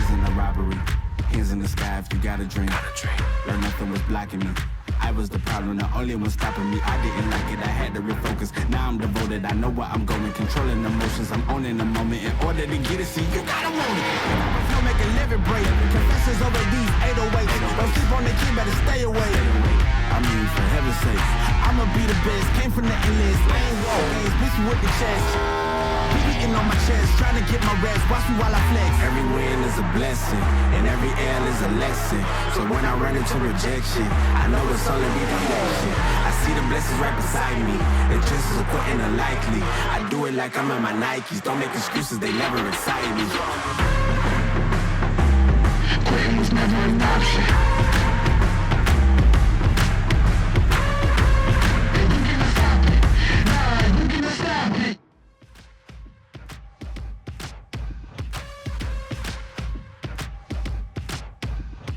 wasn't a robbery. Hands in the sky if you got a dream. Learn nothing was blocking me. I was the problem, the only one stopping me. I didn't like it, I had to refocus. Now I'm devoted, I know where I'm going. Controlling emotions, I'm owning the moment. In order to get it, see, you gotta want it. Don't make a living break. Confessions over these 808s. Don't sleep on the key, better stay away. I mean, for heaven's sake, I'ma be the best. Came from the endless lane wall games, bitch with the chest. Beating on my chest, trying to get my rest. Watch me while I flex. Every win is a blessing, and every L is a lesson. So when I run into rejection, I know it's only redirection. I see the blessings right beside me. The chances of quitting are likely. I do it like I'm in my Nikes. Don't make excuses, they never excite me. Quitting was never an option.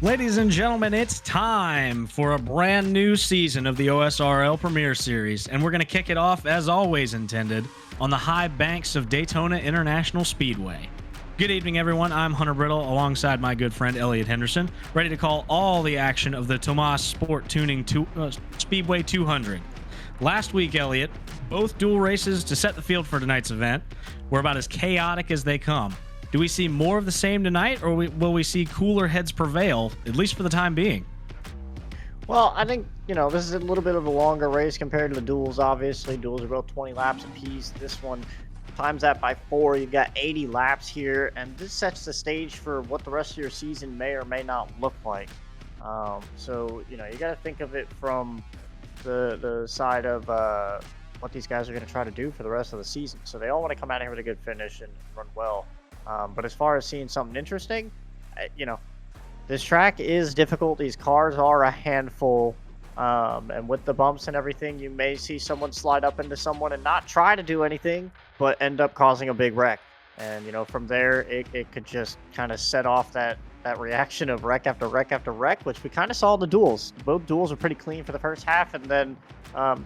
Ladies and gentlemen, it's time for a brand new season of the OSRL Premier Series, and we're going to kick it off, as always intended, on the high banks of Daytona International Speedway. Good evening, everyone. I'm Hunter Brittle, alongside my good friend Elliot Henderson, ready to call all the action of the Tomas Sport Tuning Speedway 200. Last week, Elliot, both dual races to set the field for tonight's event were about as chaotic as they come. Do we see more of the same tonight, or will we see cooler heads prevail, at least for the time being? Well, I think, this is a little bit of a longer race compared to the duels, obviously. Duels are about 20 laps apiece. This one, times that by 4, you've got 80 laps here, and this sets the stage for what the rest of your season may or may not look like. So, you got to think of it from the side of what these guys are going to try to do for the rest of the season. So they all want to come out here with a good finish and run well. But as far as seeing something interesting, this track is difficult. These cars are a handful. And with the bumps and everything, you may see someone slide up into someone and not try to do anything, but end up causing a big wreck. And, from there, it could just kind of set off that reaction of wreck after wreck after wreck, which we kind of saw in the duels. Both duels were pretty clean for the first half, and then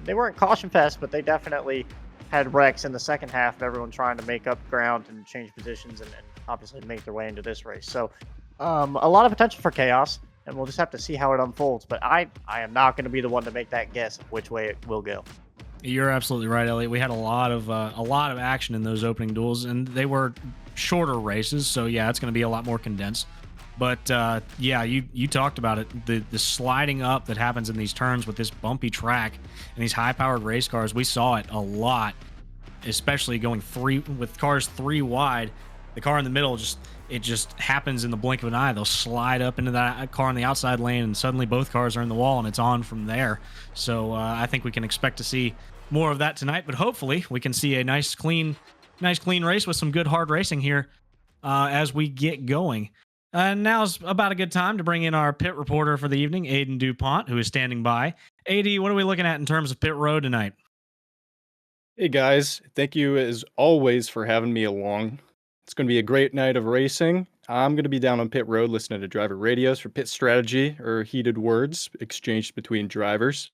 they weren't caution fest, but they definitely had wrecks in the second half of everyone trying to make up ground and change positions and obviously make their way into this race. So a lot of potential for chaos, and we'll just have to see how it unfolds. But I am not going to be the one to make that guess of which way it will go. You're absolutely right, Elliot. We had a lot of action in those opening duels, and they were shorter races, so yeah, it's going to be a lot more condensed. But yeah, you talked about it. The sliding up that happens in these turns with this bumpy track and these high-powered race cars, we saw it a lot, especially going with cars 3 wide. The car in the middle just happens in the blink of an eye. They'll slide up into that car on the outside lane, and suddenly both cars are in the wall, and it's on from there. So I think we can expect to see more of that tonight. But hopefully, we can see a nice clean race with some good hard racing here as we get going. Now's about a good time to bring in our pit reporter for the evening, Aiden DuPont, who is standing by. AD, what are we looking at in terms of pit road tonight? Hey guys, thank you as always for having me along. It's going to be a great night of racing. I'm going to be down on pit road listening to driver radios for pit strategy or heated words exchanged between drivers.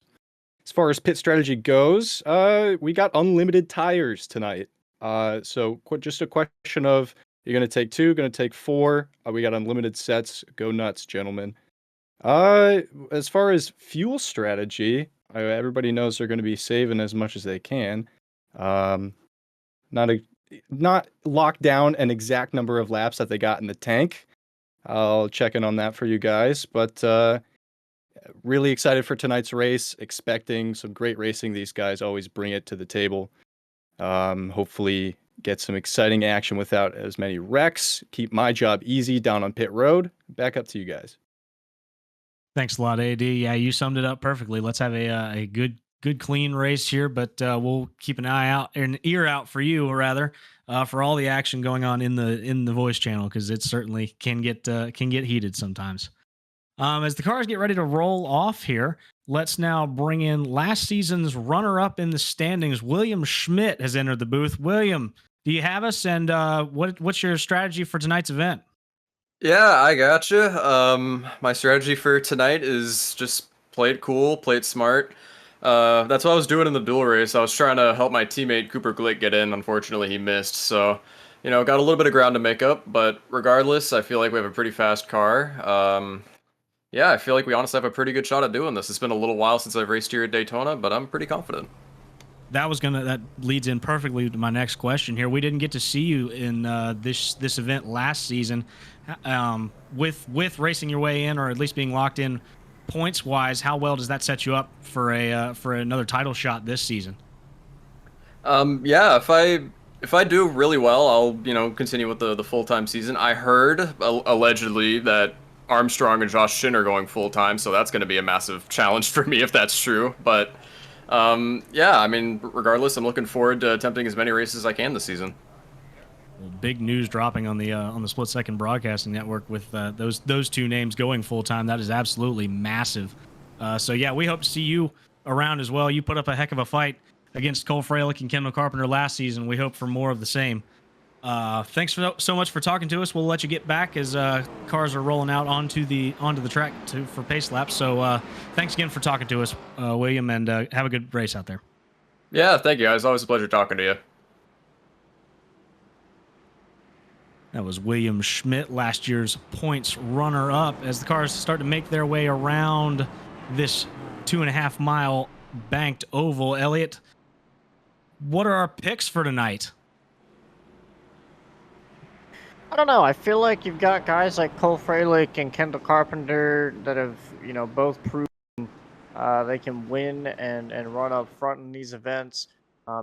As far as pit strategy goes, we got unlimited tires tonight. So just a question of, you're going to take 2, going to take 4. We got unlimited sets. Go nuts, gentlemen. As far as fuel strategy, everybody knows they're going to be saving as much as they can. Not lock down an exact number of laps that they got in the tank. I'll check in on that for you guys. But really excited for tonight's race. Expecting some great racing. These guys always bring it to the table. Hopefully get some exciting action without as many wrecks. Keep my job easy down on pit road. Back up to you guys. Thanks a lot, AD. Yeah, you summed it up perfectly. Let's have a good clean race here, but we'll keep an ear out for you, or rather, for all the action going on in the voice channel, because it certainly can get heated sometimes. As the cars get ready to roll off here, let's now bring in last season's runner-up in the standings. William Schmidt has entered the booth. William, do you have us? And what's your strategy for tonight's event? Yeah, I gotcha. My strategy for tonight is just play it cool, play it smart. That's what I was doing in the duel race. I was trying to help my teammate Cooper Glick get in. Unfortunately, he missed. So got a little bit of ground to make up, but regardless, I feel like we have a pretty fast car. Yeah, I feel like we honestly have a pretty good shot at doing this. It's been a little while since I've raced here at Daytona, but I'm pretty confident. That leads in perfectly to my next question here. We didn't get to see you in this event last season. With racing your way in, or at least being locked in points wise, how well does that set you up for another title shot this season? Yeah, if I do really well, I'll continue with the full time season. I heard allegedly that Armstrong and Josh Shin are going full time, so that's going to be a massive challenge for me if that's true. But yeah, I mean, regardless, I'm looking forward to attempting as many races as I can this season. Well, big news dropping on the Split Second Broadcasting Network with those two names going full time. That is absolutely massive. So yeah, we hope to see you around as well. You put up a heck of a fight against Cole Freilich and Kendall Carpenter last season. We hope for more of the same. Thanks so much for talking to us. We'll let you get back as cars are rolling out onto the track for pace laps. So thanks again for talking to us, William, and have a good race out there. Yeah, thank you, guys. Always a pleasure talking to you. That was William Schmidt, last year's points runner-up, as the cars start to make their way around this 2.5 mile banked oval. Elliot, what are our picks for tonight? I don't know. I feel like you've got guys like Cole Freilich and Kendall Carpenter that have, both proven they can win and run up front in these events.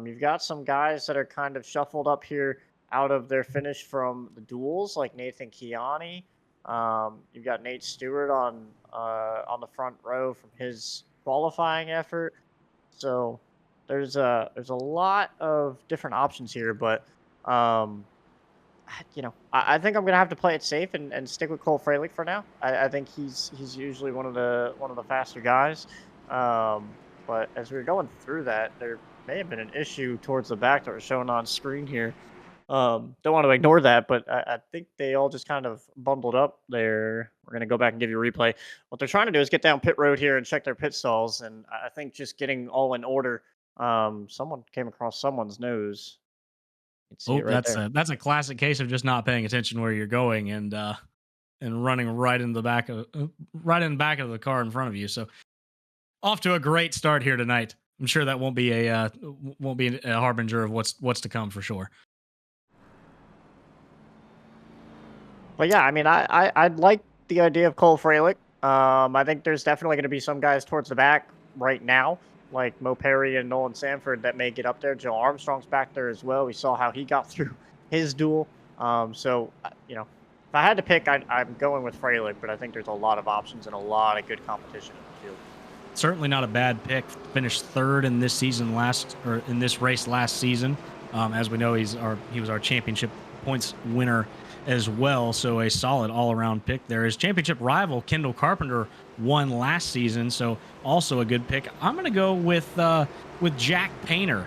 You've got some guys that are kind of shuffled up here out of their finish from the duels, like Nathan Kiani. You've got Nate Stewart on the front row from his qualifying effort. So there's a lot of different options here, but I think I'm gonna have to play it safe and stick with Cole Freilich for now. I think he's usually one of the faster guys. But as we were going through that, there may have been an issue towards the back that was shown on screen here. Don't want to ignore that, but I think they all just kind of bundled up there. We're going to go back and give you a replay. What they're trying to do is get down pit road here and check their pit stalls. And I think just getting all in order, someone came across someone's nose. Oh, that's a classic case of just not paying attention where you're going and running right in the back of the car in front of you. So off to a great start here tonight. I'm sure that won't be a harbinger of what's to come for sure. But yeah, I mean, I'd like the idea of Cole Freilich. I think there's definitely going to be some guys towards the back right now, like Mo Perry and Nolan Sanford, that may get up there. Joe Armstrong's back there as well. We saw how he got through his duel. So, if I had to pick, I'm going with Freilich, but I think there's a lot of options and a lot of good competition in the field. Certainly not a bad pick. Finished third in this race last season. As we know, he was our championship points winner as well, so a solid all-around pick there. His championship rival Kendall Carpenter won last season, so also a good pick. I'm going to go with Jack Painter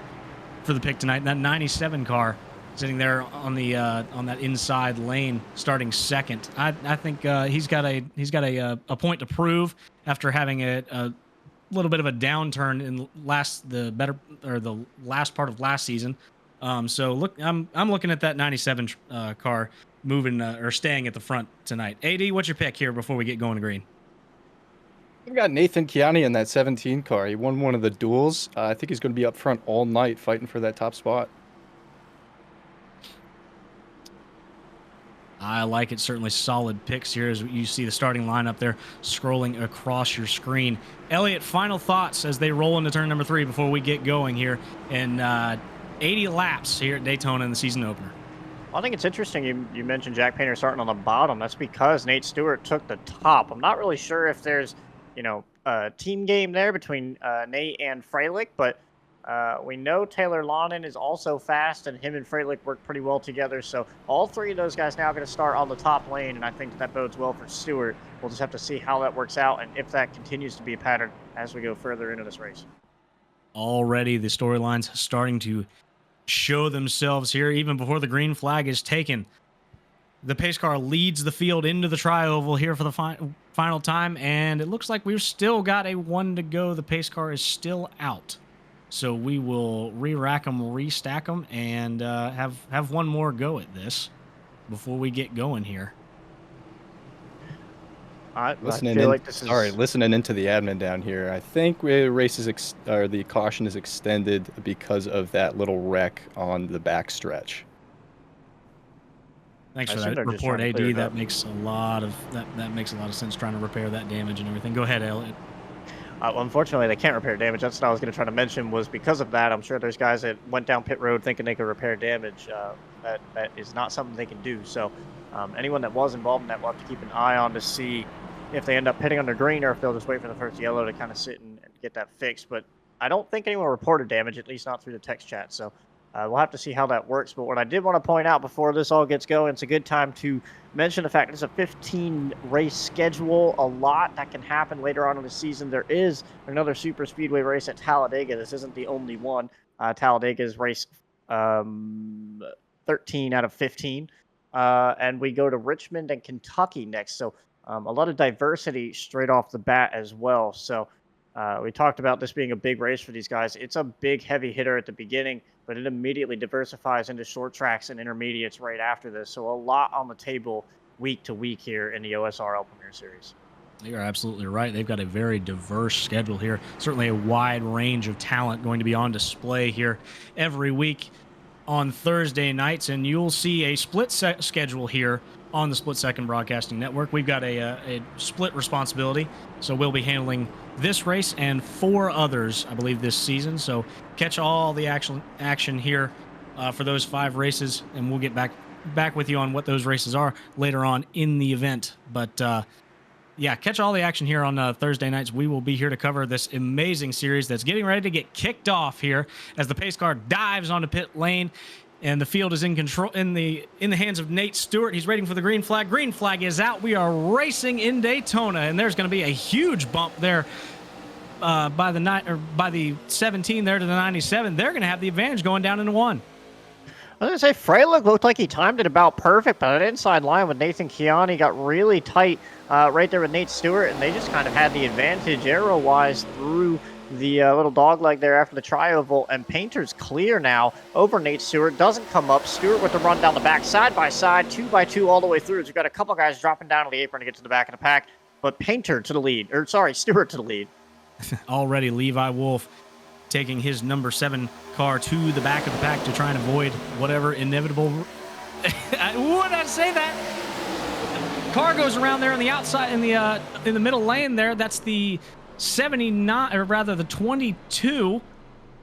for the pick tonight. That 97 car sitting there on that inside lane, starting second. I think he's got a point to prove after having a little bit of a downturn in the last part of last season. So look, I'm looking at that 97 car moving or staying at the front tonight. AD, what's your pick here before we get going to green? I've got Nathan Kiani in that 17 car. He won one of the duels. I think he's going to be up front all night fighting for that top spot. I like it. Certainly solid picks here as you see the starting lineup there scrolling across your screen. Elliot, final thoughts as they roll into turn number 3 before we get going here in 80 laps here at Daytona in the season opener. I think it's interesting you mentioned Jack Painter starting on the bottom. That's because Nate Stewart took the top. I'm not really sure if there's, a team game there between Nate and Freilich, but we know Taylor Lonan is also fast, and him and Freilich work pretty well together. So all three of those guys now going to start on the top lane, and I think that bodes well for Stewart. We'll just have to see how that works out and if that continues to be a pattern as we go further into this race. Already the storylines starting to show themselves here even before the green flag is taken. The pace car leads the field into the tri-oval here for the final time, and it looks like we've still got a 1 to go. The pace car is still out. So we will re-rack them, restack them, and have one more go at this before we get going here. I Listening feel in, like this is. listening into the admin down here. I think the race is or the caution is extended because of that little wreck on the back stretch. Thanks I for assume that they're just report, trying to clear AD. it That up. makes a lot of that makes a lot of sense trying to repair that damage and everything. Go ahead, Elliot. Well, unfortunately, they can't repair damage. That's what I was going to try to mention. Was because of that, I'm sure there's guys that went down pit road thinking they could repair damage. That is not something they can do. So, anyone that was involved in that will have to keep an eye on to see if they end up pitting under green or if they'll just wait for the first yellow to kind of sit and get that fixed. But I don't think anyone reported damage, at least not through the text chat. So, we'll have to see how that works. But what I did want to point out before this all gets going, it's a good time to mention the fact it's a 15 race schedule. A lot that can happen later on in the season. There is another super speedway race at Talladega. This isn't the only one. Talladega is race 13 out of 15. And we go to Richmond and Kentucky next. So a lot of diversity straight off the bat as well. So we talked about this being a big race for these guys. It's a big heavy hitter at the beginning, but it immediately diversifies into short tracks and intermediates right after this. So a lot on the table week to week here in the OSRL Premier Series. You're absolutely right. They've got a very diverse schedule here. Certainly a wide range of talent going to be on display here every week on Thursday nights, and you'll see a split schedule here on the Split Second Broadcasting Network. We've got a split responsibility, so we'll be handling this race and 4 others, I believe, this season. So catch all the action here for those 5 races, and we'll get back with you on what those races are later on in the event. But yeah, catch all the action here on Thursday nights. We will be here to cover this amazing series that's getting ready to get kicked off here as the pace car dives onto pit lane, and the field is in control in the hands of Nate Stewart. He's waiting for the green flag. Green flag is out. We are racing in Daytona, and there's going to be a huge bump there by the 17 there to the 97. They're going to have the advantage going down into 1. I was going to say, Freilich looked like he timed it about perfect, but that inside line with Nathan Kiani got really tight right there with Nate Stewart, and they just kind of had the advantage arrow-wise through the little dog leg there after the tri-oval, and Painter's clear now over Nate Stewart. Doesn't come up. Stewart with the run down the back, side by side, 2x2 all the way through. So we've got a couple guys dropping down to the apron to get to the back of the pack, but Stewart to the lead. Already Levi Wolf taking his number 7 car to the back of the pack to try and avoid whatever inevitable. Would I say that? Car goes around there on the outside in the middle lane there. That's the 79, or rather the 22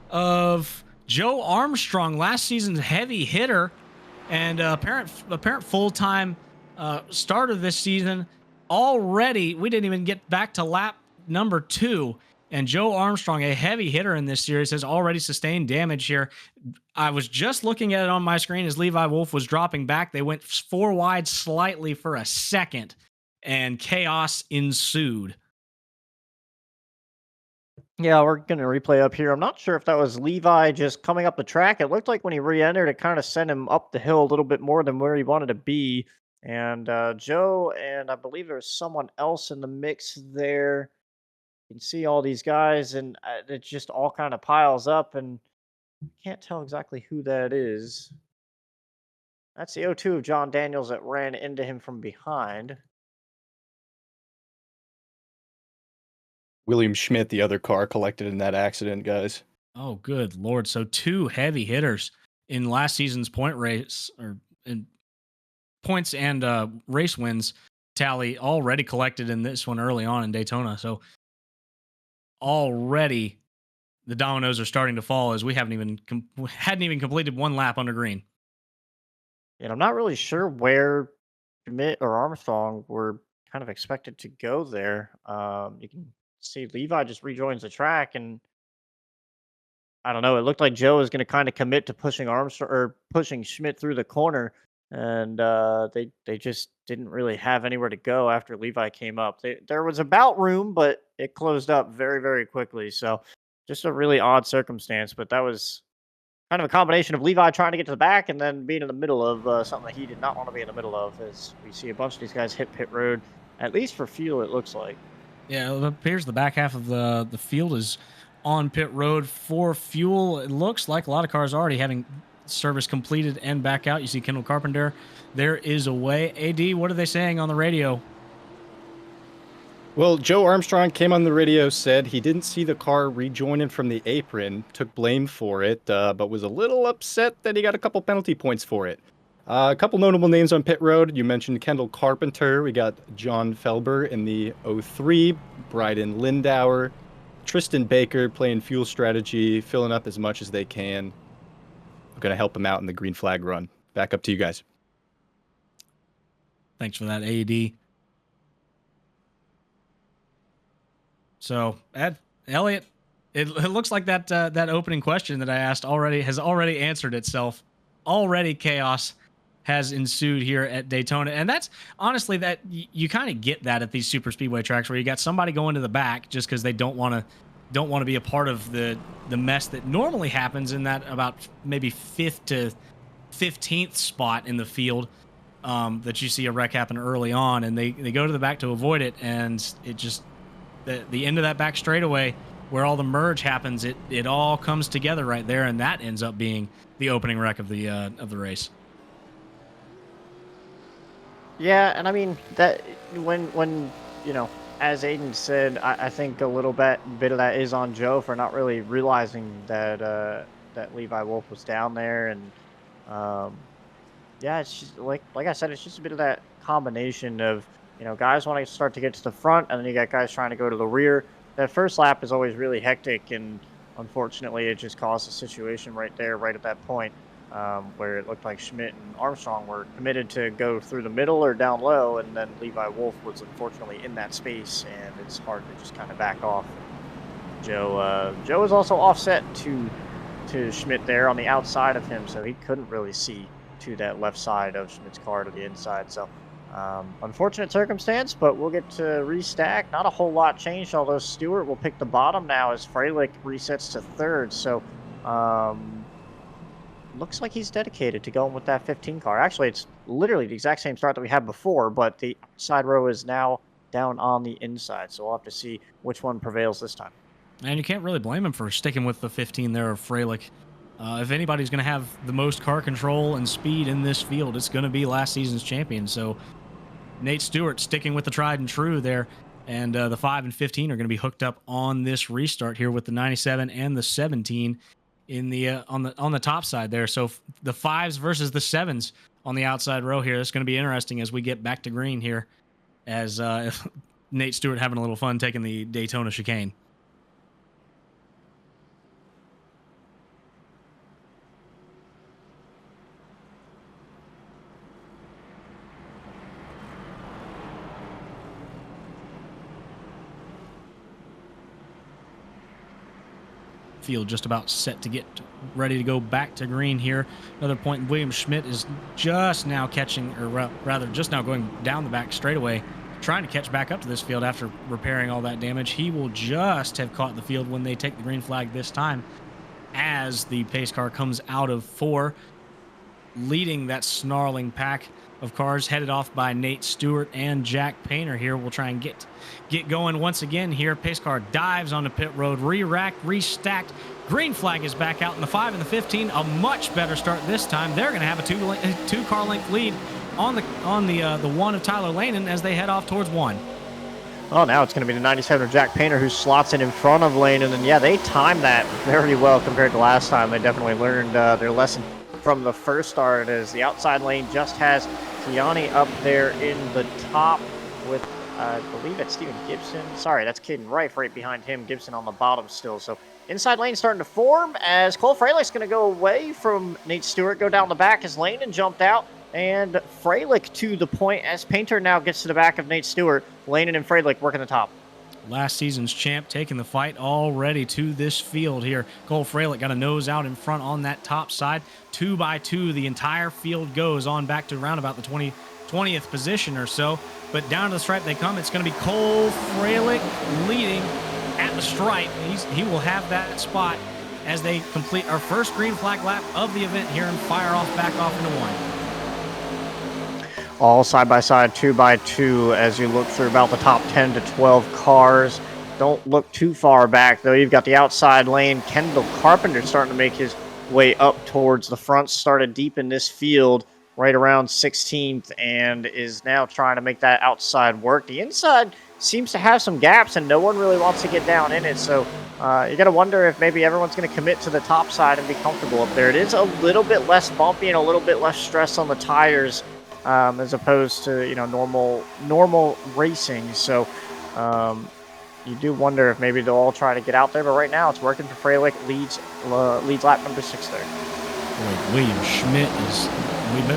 of Joe Armstrong, last season's heavy hitter and apparent full-time starter this season. Already, we didn't even get back to lap number 2. And Joe Armstrong, a heavy hitter in this series, has already sustained damage here. I was just looking at it on my screen as Levi Wolf was dropping back. They went 4 wide slightly for a second, and chaos ensued. Yeah, we're going to replay up here. I'm not sure if that was Levi just coming up the track. It looked like when he re-entered, it kind of sent him up the hill a little bit more than where he wanted to be. And Joe, and I believe there's someone else in the mix there. You can see all these guys, and it just all kind of piles up, and I can't tell exactly who that is. That's the 02 of John Daniels that ran into him from behind. William Schmidt, the other car collected in that accident, guys. Oh, good Lord. So 2 heavy hitters in last season's point race, or in points and race wins tally, already collected in this one early on in Daytona. So already the dominoes are starting to fall as we hadn't even completed 1 lap under green. And I'm not really sure where Schmidt or Armstrong were kind of expected to go there. You can see Levi just rejoins the track, and I don't know. It looked like Joe was going to kind of commit to pushing Armstrong or pushing Schmidt through the corner, and they just didn't really have anywhere to go after Levi came up. There was about room, but it closed up very, very quickly. So just a really odd circumstance, but that was kind of a combination of Levi trying to get to the back and then being in the middle of something that he did not want to be in the middle of, as we see a bunch of these guys hit pit road, at least for fuel, it looks like. Yeah, it appears the back half of the field is on pit road for fuel. It looks like a lot of cars already having service completed and back out. You see Kendall Carpenter there is away. AD, what are they saying on the radio? Well, Joe Armstrong came on the radio, said he didn't see the car rejoining from the apron, took blame for it, but was a little upset that he got a couple penalty points for it. A couple notable names on pit road. You mentioned Kendall Carpenter. We got John Felber in the 03, Bryden Lindauer, Tristan Baker playing fuel strategy, filling up as much as they can. I'm going to help him out in the green flag run. Back up to you guys. Thanks for that, AD. So, Elliot, it looks like that opening question that I asked has already answered itself. Already chaos has ensued here at Daytona, and that's honestly that you kind of get that at these super speedway tracks where you got somebody going to the back just because they don't want to be a part of the mess that normally happens in that about maybe 5th to 15th spot in the field. That you see a wreck happen early on, and they go to the back to avoid it, and it just the end of that back straightaway where all the merge happens, it all comes together right there, and that ends up being the opening wreck of the race. Yeah, and I mean that when as Aiden said, I think a little bit of that is on Joe for not really realizing that that Levi Wolf was down there, and yeah, it's just like I said, it's just a bit of that combination of guys want to start to get to the front, and then you got guys trying to go to the rear. That first lap is always really hectic, and unfortunately, it just caused a situation right there, right at that point, where it looked like Schmidt and Armstrong were committed to go through the middle or down low, and then Levi Wolf was unfortunately in that space, and it's hard to just kind of back off. Joe was also offset to Schmidt there on the outside of him, so he couldn't really see to that left side of Schmidt's car to the inside. So unfortunate circumstance, but we'll get to restack. Not a whole lot changed, although Stewart will pick the bottom now as Freilich resets to third. So looks like he's dedicated to going with that 15 car. Actually, it's literally the exact same start that we had before, but the side row is now down on the inside. So we'll have to see which one prevails this time. And you can't really blame him for sticking with the 15 there of Freilich. If anybody's going to have the most car control and speed in this field, it's going to be last season's champion. So Nate Stewart sticking with the tried and true there. And the 5 and 15 are going to be hooked up on this restart here with the 97 and the 17 in the on the top side there. So the 5s versus the 7s on the outside row here. It's going to be interesting as we get back to green here, as Nate Stewart having a little fun taking the Daytona chicane. Field just about set to get ready to go back to green here. Another point, William Schmidt is just now catching, or rather just now going down the back straightaway, trying to catch back up to this field after repairing all that damage. He will just have caught the field when they take the green flag this time, as the pace car comes out of 4, leading that snarling pack of cars headed off by Nate Stewart and Jack Painter here. We'll try and get going once again here. Pace car dives onto pit road, re-racked, restacked. Green flag is back out in the 5 and the 15. A much better start this time. They're going to have a two car length lead on the 1 of Tyler Lanen as they head off towards 1. Oh, now it's going to be the 97 of Jack Painter who slots in front of Lanen, and yeah, they timed that very well compared to last time. They definitely learned their lesson from the first start, as the outside lane just has Kiani up there in the top with, I believe it's Steven Gibson. Sorry, that's Caden Reif right behind him. Gibson on the bottom still. So inside lane starting to form as Cole Freilich's going to go away from Nate Stewart, go down the back as Lanen jumped out. And Freilich to the point as Painter now gets to the back of Nate Stewart. Lanen and Freilich working the top. Last season's champ taking the fight already to this field here. Cole Freilich got a nose out in front on that top side. 2 by 2, the entire field goes on back to around about the 20th position or so. But down to the stripe they come. It's going to be Cole Freilich leading at the stripe. He will have that spot as they complete our first green flag lap of the event here and fire back off into 1. All side by side, 2 by 2, as you look through about the top 10 to 12 cars. don't look too far back, though. You've got the outside lane. Kendall Carpenter starting to make his way up towards the front, started deep in this field, right around 16th, and is now trying to make that outside work. The inside seems to have some gaps, and no one really wants to get down in it, so you got to wonder if maybe everyone's going to commit to the top side and be comfortable up there. It is a little bit less bumpy and a little bit less stress on the tires as opposed to normal racing. So you do wonder if maybe they'll all try to get out there, but right now it's working for Freilich. Leads lap number 6 there. Boy, William Schmidt is.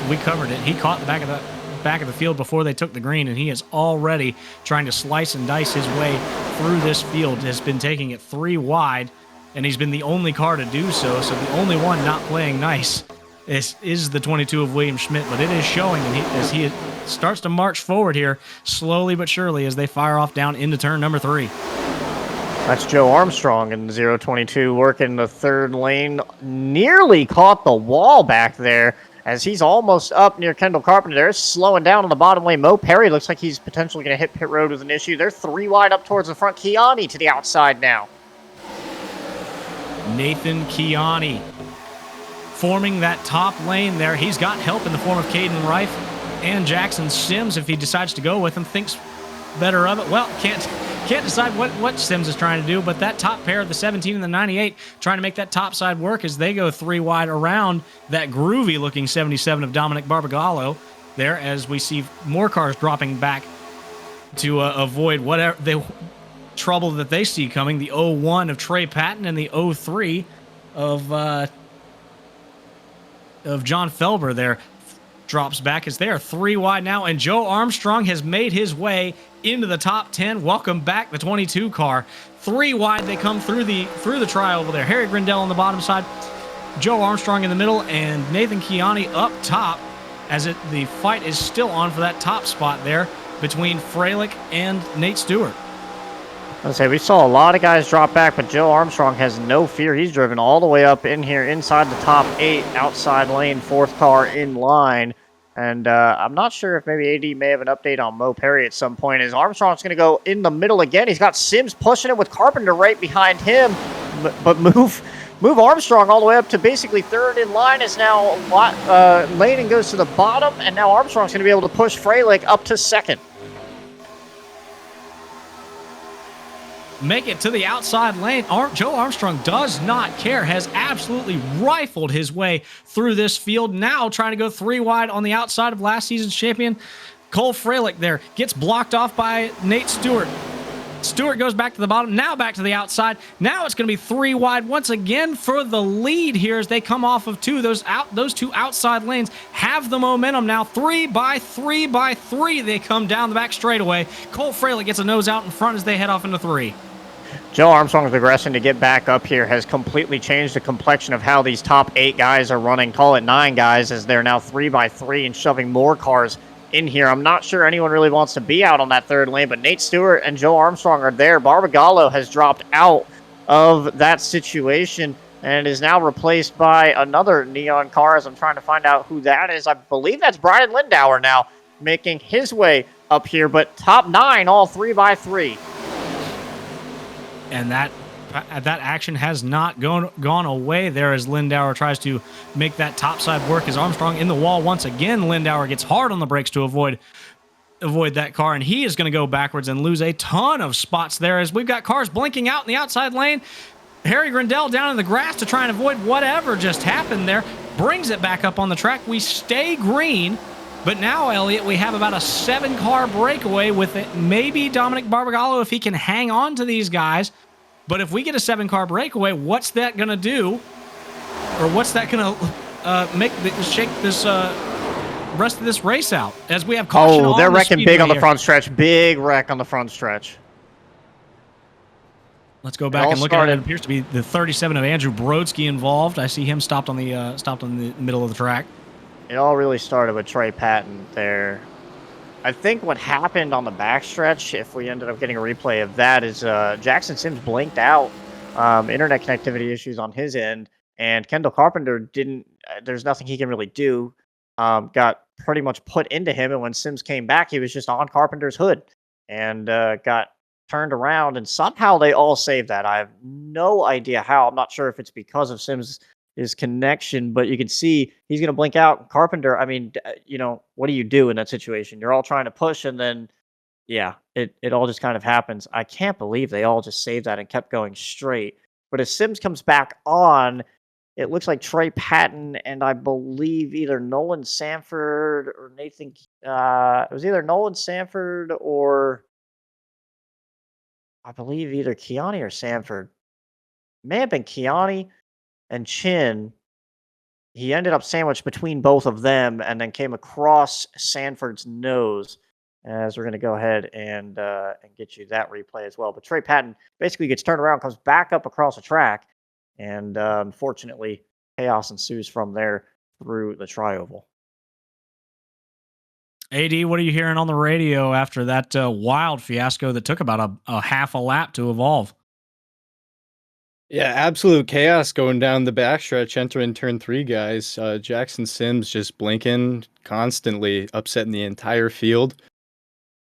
We covered it. He caught the back of the field before they took the green, and he is already trying to slice and dice his way through this field. Has been taking it 3 wide, and he's been the only car to do so. So the only one not playing nice is the 22 of William Schmidt, but it is showing, and as he starts to march forward here, slowly but surely, as they fire off down into turn number 3. That's Joe Armstrong in the 022 working the third lane. Nearly caught the wall back there as he's almost up near Kendall Carpenter. They're slowing down on the bottom lane. Mo Perry looks like he's potentially going to hit pit road with an issue. They're 3 wide up towards the front. Kiani to the outside now. Nathan Kiani forming that top lane there. He's got help in the form of Caden Reif and Jackson Sims if he decides to go with him. Thinks better of it. Well, can't decide what Sims is trying to do, but that top pair of the 17 and the 98 trying to make that top side work as they go 3 wide around that groovy looking 77 of Dominic Barbagallo there, as we see more cars dropping back to avoid whatever trouble that they see coming. The 01 of Trey Patton and the 03 of John Felber there drops back as they are 3 wide now, and Joe Armstrong has made his way into the top 10. Welcome back, the 22 car. 3 wide, they come through the tri over there. Harry Grindell on the bottom side, Joe Armstrong in the middle, and Nathan Kiani up top as the fight is still on for that top spot there between Freilich and Nate Stewart. Let's say we saw a lot of guys drop back, but Joe Armstrong has no fear. He's driven all the way up in here inside the top 8, outside lane, 4th car in line. And I'm not sure if maybe AD may have an update on Mo Perry at some point. As Armstrong's going to go in the middle again. He's got Sims pushing it with Carpenter right behind him. But move Armstrong all the way up to basically 3rd in line as now Layden goes to the bottom. And now Armstrong's going to be able to push Freilich up to 2nd. Make it to the outside lane. Joe Armstrong does not care, has absolutely rifled his way through this field, now trying to go 3 wide on the outside of last season's champion Cole Freilich there. Gets blocked off by Nate Stewart. Stewart goes back to the bottom, now back to the outside. Now it's going to be 3 wide once again for the lead here as they come off of those 2 outside lanes have the momentum now. 3 by 3 by 3 they come down the back straightaway. Cole Freilich gets a nose out in front as they head off into 3. Joe Armstrong's aggression to get back up here has completely changed the complexion of how these top 8 guys are running. Call it 9 guys, as they're now 3 by 3 and shoving more cars in here. I'm not sure anyone really wants to be out on that 3rd lane, but Nate Stewart and Joe Armstrong are there. Barbagallo has dropped out of that situation and is now replaced by another neon car, as I'm trying to find out who that is. I believe that's Brian Lindauer now making his way up here, but top 9 all 3 by 3. And that action has not gone away there as Lindauer tries to make that topside work as Armstrong in the wall once again. Lindauer gets hard on the brakes to avoid that car, and he is going to go backwards and lose a ton of spots there as we've got cars blinking out in the outside lane. Harry Grindell down in the grass to try and avoid whatever just happened there. Brings it back up on the track. We stay green. But now, Elliot, we have about a 7-car breakaway with it. Maybe Dominic Barbagallo if he can hang on to these guys. But if we get a 7-car breakaway, what's that going to do? Or what's that going to shake this rest of this race out? As we have caution on they're the wrecking big on the here. front stretch. Big wreck on the front stretch. Let's go back and look at it. It appears to be the 37 of Andrew Brodsky involved. I see him stopped on the middle of the track. It all really started with Trey Patton there. I think what happened on the backstretch, if we ended up getting a replay of that, is Jackson Sims blinked out. Internet connectivity issues on his end, and Kendall Carpenter didn't. There's nothing he can really do. Got pretty much put into him, and when Sims came back, he was just on Carpenter's hood and got turned around, and somehow they all saved that. I have no idea how. I'm not sure if it's because of Sims' his connection, but you can see he's going to blink out. Carpenter, I mean, what do you do in that situation? You're all trying to push, and then, yeah, it all just kind of happens. I can't believe they all just saved that and kept going straight. But as Sims comes back on, it looks like Trey Patton and I believe either Nolan Sanford or Nathan. It was either Nolan Sanford or I believe either Kiani or Sanford. May have been Kiani and Chin. He ended up sandwiched between both of them and then came across Sanford's nose. As we're going to go ahead and get you that replay as well. But Trey Patton basically gets turned around, comes back up across the track, and unfortunately, chaos ensues from there through the tri-oval. AD, what are you hearing on the radio after that wild fiasco that took about a half a lap to evolve? Yeah, absolute chaos going down the backstretch, entering turn 3, guys. Jackson Sims just blinking constantly, upsetting the entire field.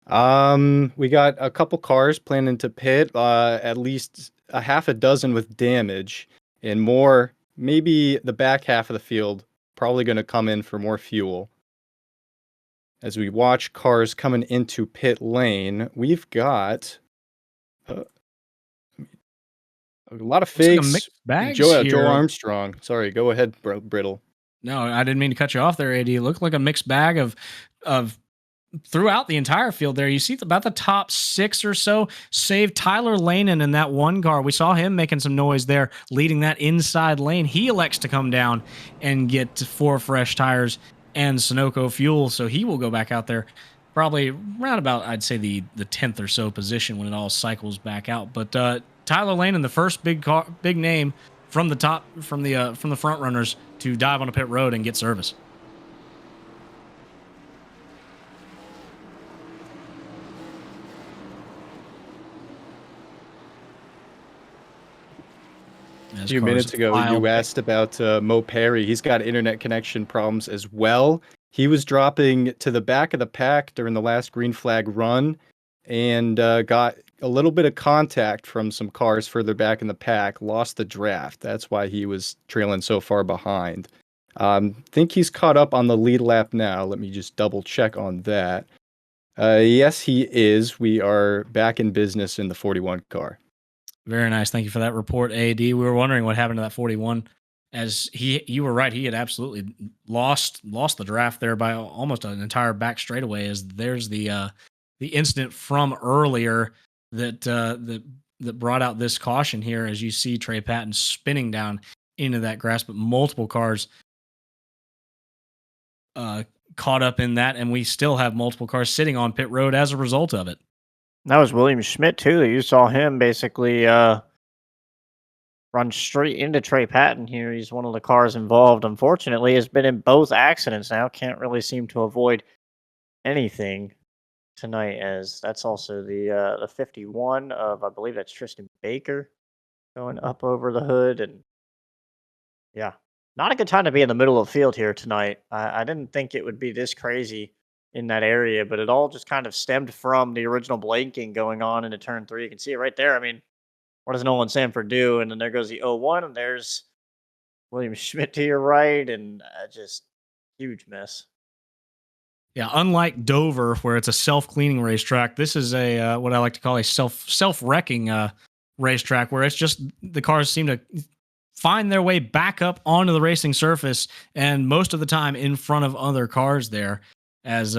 We got a couple cars planning to pit, at least a half a dozen with damage, and more, maybe the back half of the field, probably going to come in for more fuel. As we watch cars coming into pit lane, we've got a lot of fakes. Like mixed bags Joe here. Armstrong. Sorry, go ahead, Brittle. No, I didn't mean to cut you off there, AD. It looked like a mixed bag of throughout the entire field there. You see about the top 6 or so saved Tyler Lanen in that one car. We saw him making some noise there, leading that inside lane. He elects to come down and get 4 fresh tires and Sunoco fuel, so he will go back out there probably around about, I'd say, the 10th or so position when it all cycles back out. But Tyler Lanen, the first big name from the top, from the front runners to dive on a pit road and get service. A few minutes ago, you asked about Mo Perry. He's got internet connection problems as well. He was dropping to the back of the pack during the last green flag run and got a little bit of contact from some cars further back in the pack, lost the draft. That's why he was trailing so far behind. Think he's caught up on the lead lap now. Let me just double check on that. Yes, he is. We are back in business in the 41 car. Very nice. Thank you for that report, AD. We were wondering what happened to that 41. As you were right, he had absolutely lost the draft there by almost an entire back straightaway. As there's the incident from earlier that brought out this caution here. As you see Trey Patton spinning down into that grass, but multiple cars caught up in that, and we still have multiple cars sitting on pit road as a result of it. That was William Schmidt, too. You saw him basically run straight into Trey Patton here. He's one of the cars involved. Unfortunately, has been in both accidents now. Can't really seem to avoid anything tonight, as that's also the 51 of, I believe that's Tristan Baker going up over the hood. And yeah, not a good time to be in the middle of the field here tonight. I didn't think it would be this crazy in that area, but it all just kind of stemmed from the original blanking going on into turn 3. You can see it right there. I mean, what does Nolan Sanford do? And then there goes the 01, and there's William Schmidt to your right, and just huge mess. Yeah, unlike Dover, where it's a self-cleaning racetrack, this is a what I like to call a self-wrecking racetrack, where it's just the cars seem to find their way back up onto the racing surface, and most of the time in front of other cars there. As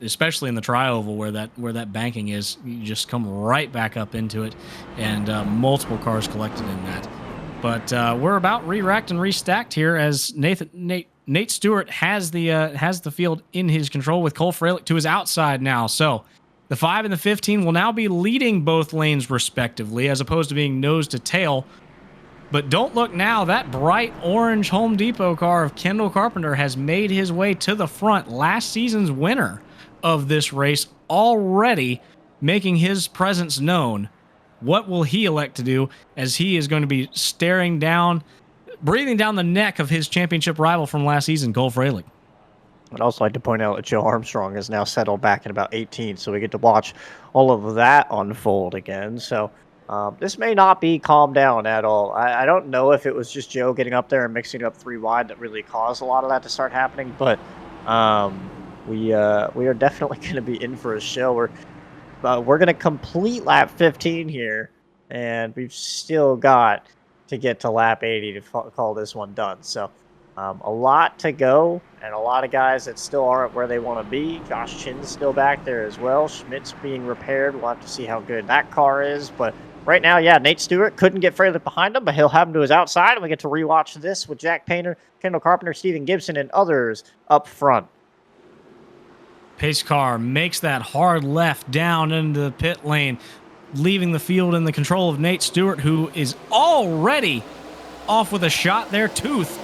especially in the tri-oval where that banking is, you just come right back up into it, and multiple cars collected in that. But we're about re-racked and restacked here, as Nate Stewart has the field in his control with Cole Freilich to his outside now. So the 5 and the 15 will now be leading both lanes respectively, as opposed to being nose to tail. But don't look now, that bright orange Home Depot car of Kendall Carpenter has made his way to the front. Last season's winner of this race already making his presence known. What will he elect to do, as he is going to be breathing down the neck of his championship rival from last season, Cole Freilich? I'd also like to point out that Joe Armstrong has now settled back in about 18, so we get to watch all of that unfold again. So this may not be calmed down at all. I don't know if it was just Joe getting up there and mixing it up 3 wide that really caused a lot of that to start happening, but we are definitely going to be in for a show. We're going to complete lap 15 here, and we've still got to get to lap 80 to call this one done. So a lot to go, and a lot of guys that still aren't where they want to be. Josh Chin's still back there as well. Schmidt's being repaired. We'll have to see how good that car is. But right now, yeah, Nate Stewart couldn't get Fralick behind him, but he'll have him to his outside, and we get to rewatch this with Jack Painter, Kendall Carpenter, Steven Gibson, and others up front. Pace car makes that hard left down into the pit lane, leaving the field in the control of Nate Stewart, who is already off with a shot there.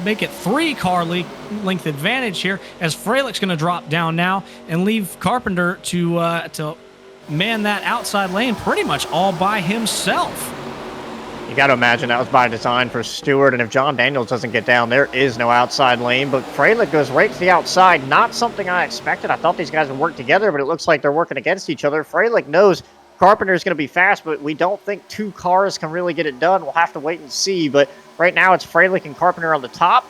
Make it 3 car length advantage here, as Fralick's going to drop down now and leave Carpenter to man that outside lane pretty much all by himself. You got to imagine that was by design for Stewart, and if John Daniels doesn't get down, there is no outside lane, but Fralick goes right to the outside. Not something I expected. I thought these guys would work together, but it looks like they're working against each other. Fralick knows Carpenter is going to be fast, but we don't think 2 cars can really get it done. We'll have to wait and see, but right now it's Fralick and Carpenter on the top,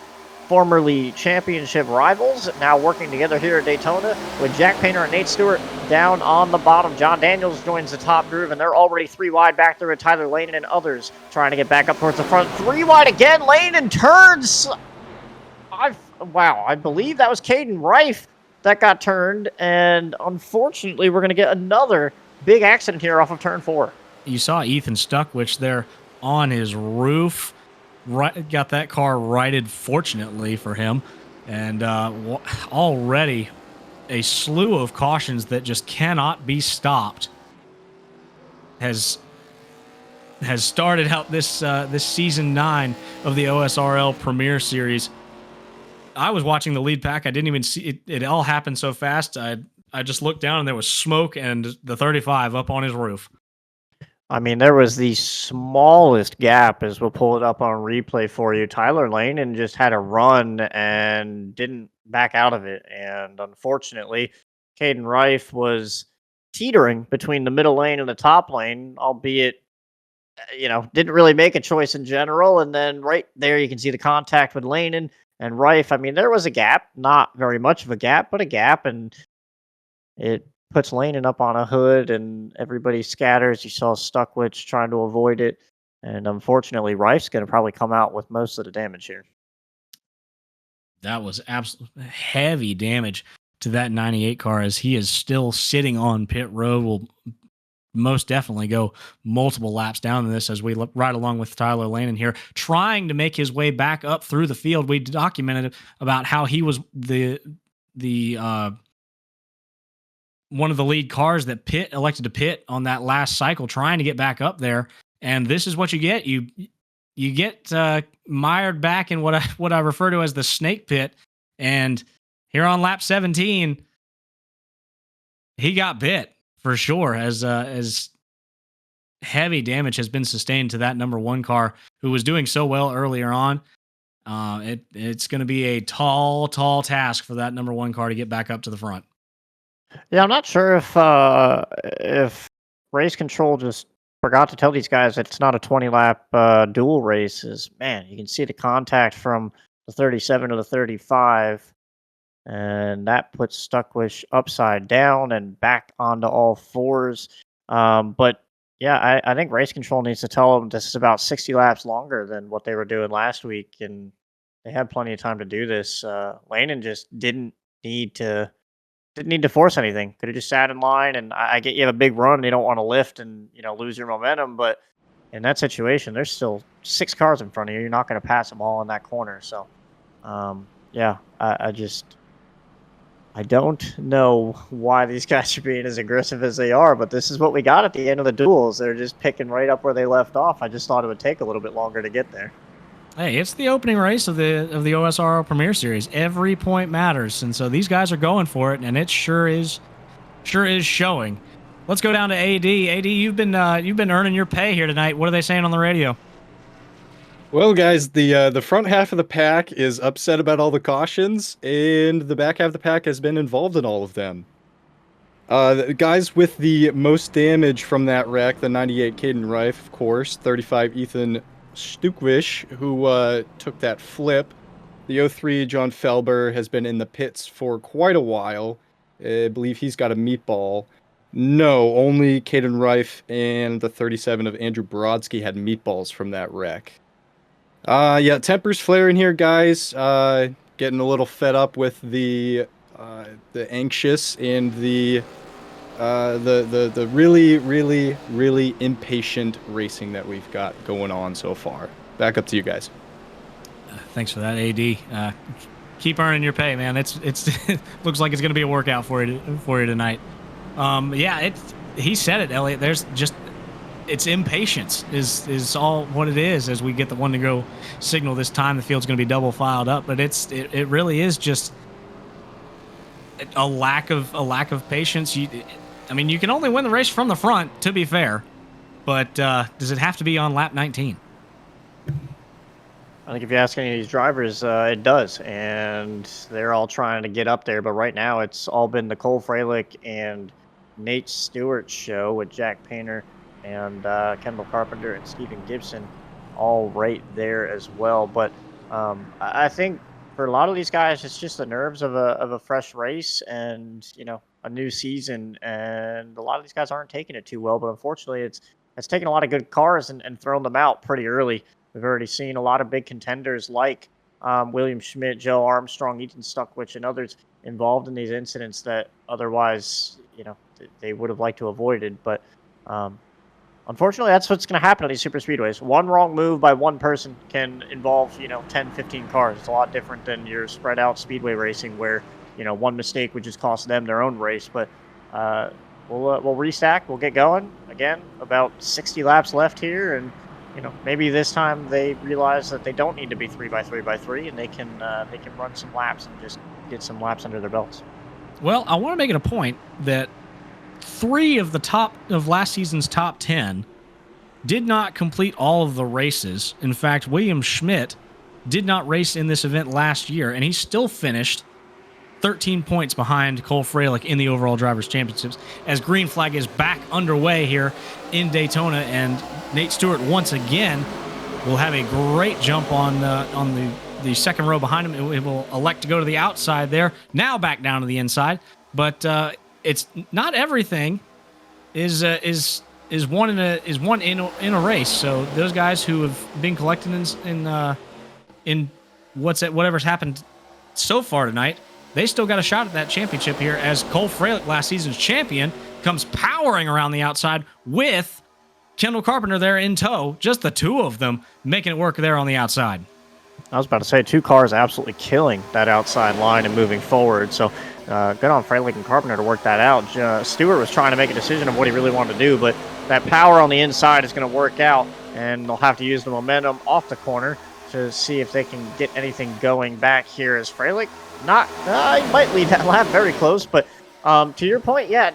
formerly championship rivals, now working together here at Daytona, with Jack Painter and Nate Stewart down on the bottom. John Daniels joins the top groove, and they're already 3 wide back there with Tyler Lane and others trying to get back up towards the front. 3 wide again. Lane and turns. Wow, I believe that was Caden Reif that got turned, and unfortunately we're going to get another big accident here off of turn 4. You saw Ethan Stuckwich there on his roof. Got that car righted, fortunately for him, and already a slew of cautions that just cannot be stopped has started out this season 9 of the OSRL Premier Series. I was watching the lead pack. I didn't even see it. It all happened so fast. I just looked down and there was smoke and the 35 up on his roof. I mean, there was the smallest gap, as we'll pull it up on replay for you. Tyler Lane and just had a run and didn't back out of it. And unfortunately, Caden Reif was teetering between the middle lane and the top lane, albeit, didn't really make a choice in general. And then right there, you can see the contact with Lane and Reif. I mean, there was a gap, not very much of a gap, but a gap. And it puts Lanen up on a hood, and everybody scatters. You saw Stuckwich trying to avoid it, and unfortunately, Reif's going to probably come out with most of the damage here. That was absolutely heavy damage to that 98 car, as he is still sitting on pit road. Will most definitely go multiple laps down this as we ride along with Tyler Lanen here, trying to make his way back up through the field. We documented about how he was the one of the lead cars that elected to pit on that last cycle, trying to get back up there. And this is what you get. You get mired back in what I refer to as the snake pit. And here on lap 17, he got bit for sure, as heavy damage has been sustained to that number 1 car, who was doing so well earlier on. It's going to be a tall task for that number 1 car to get back up to the front. Yeah, I'm not sure if race control just forgot to tell these guys that it's not a 20-lap dual race. Man, you can see the contact from the 37 to the 35, and that puts Stuckwich upside down and back onto all 4s. But yeah, I think race control needs to tell them this is about 60 laps longer than what they were doing last week, and they had plenty of time to do this. Lanen just didn't need to force anything. Could have just sat in line, and I get you have a big run and you don't want to lift and lose your momentum, but in that situation, there's still 6 cars in front of you. You're not going to pass them all in that corner. So, yeah, I don't know why these guys are being as aggressive as they are, but this is what we got at the end of the duels. They're just picking right up where they left off. I just thought it would take a little bit longer to get there. Hey, it's the opening race of the OSRL Premier Series. Every point matters, and so these guys are going for it, and it sure is showing. Let's go down to AD. AD, you've been earning your pay here tonight. What are they saying on the radio? Well, guys, the front half of the pack is upset about all the cautions, and the back half of the pack has been involved in all of them. The guys with the most damage from that wreck, the 98 Caden Rife, of course, 35 Ethan Stukwish, who took that flip. The 03 John Felber has been in the pits for quite a while. I believe he's got a meatball. No, only Caden Rife and the 37 of Andrew Brodsky had meatballs from that wreck. Yeah, tempers flaring here, guys. Getting a little fed up with the anxious and the really, really, really impatient racing that we've got going on so far. Back up to you guys. Thanks for that, AD. Keep earning your pay, man. It's it looks like it's going to be a workout for you tonight. Yeah, he said it, Elliot. There's just it's impatience is all what it is as we get the 1-to-go signal this time. The field's going to be double filed up, but it really is just a lack of patience. I mean, you can only win the race from the front, to be fair, but does it have to be on lap 19? I think if you ask any of these drivers, it does, and they're all trying to get up there. But right now, it's all been Nicole Freilich and Nate Stewart's show with Jack Painter and Kendall Carpenter and Stephen Gibson, all right there as well. But I think for a lot of these guys, it's just the nerves of a fresh race and a new season, and a lot of these guys aren't taking it too well. But unfortunately, it's taken a lot of good cars and thrown them out pretty early. We've already seen a lot of big contenders like William Schmidt, Joe Armstrong, Ethan Stuckwich, and others involved in these incidents that otherwise, they would have liked to avoided. But unfortunately, that's what's going to happen on these super speedways. One wrong move by one person can involve, 10, 15 cars. It's a lot different than your spread out speedway racing where, one mistake would just cost them their own race. But we'll restack. We'll get going. Again, about 60 laps left here, and maybe this time they realize that they don't need to be 3x3x3, and they can run some laps and just get some laps under their belts. Well, I want to make it a point that 3 of last season's top 10 did not complete all of the races. In fact, William Schmidt did not race in this event last year, and he still finished 13 points behind Cole Freilich in the overall Drivers' Championships, as green flag is back underway here in Daytona, and Nate Stewart once again will have a great jump on the second row behind him. It will elect to go to the outside there, now back down to the inside, but it's not everything is won in a race. So those guys who have been collected in whatever's happened so far tonight, they still got a shot at that championship here, as Cole Freilich, last season's champion, comes powering around the outside with Kendall Carpenter there in tow. Just the two of them making it work there on the outside. I was about to say, 2 cars absolutely killing that outside line and moving forward. So good on Freilich and Carpenter to work that out. Stewart was trying to make a decision of what he really wanted to do, but that power on the inside is going to work out, and they'll have to use the momentum off the corner to see if they can get anything going back here, as Freilich he might lead that lap very close, but to your point, yeah,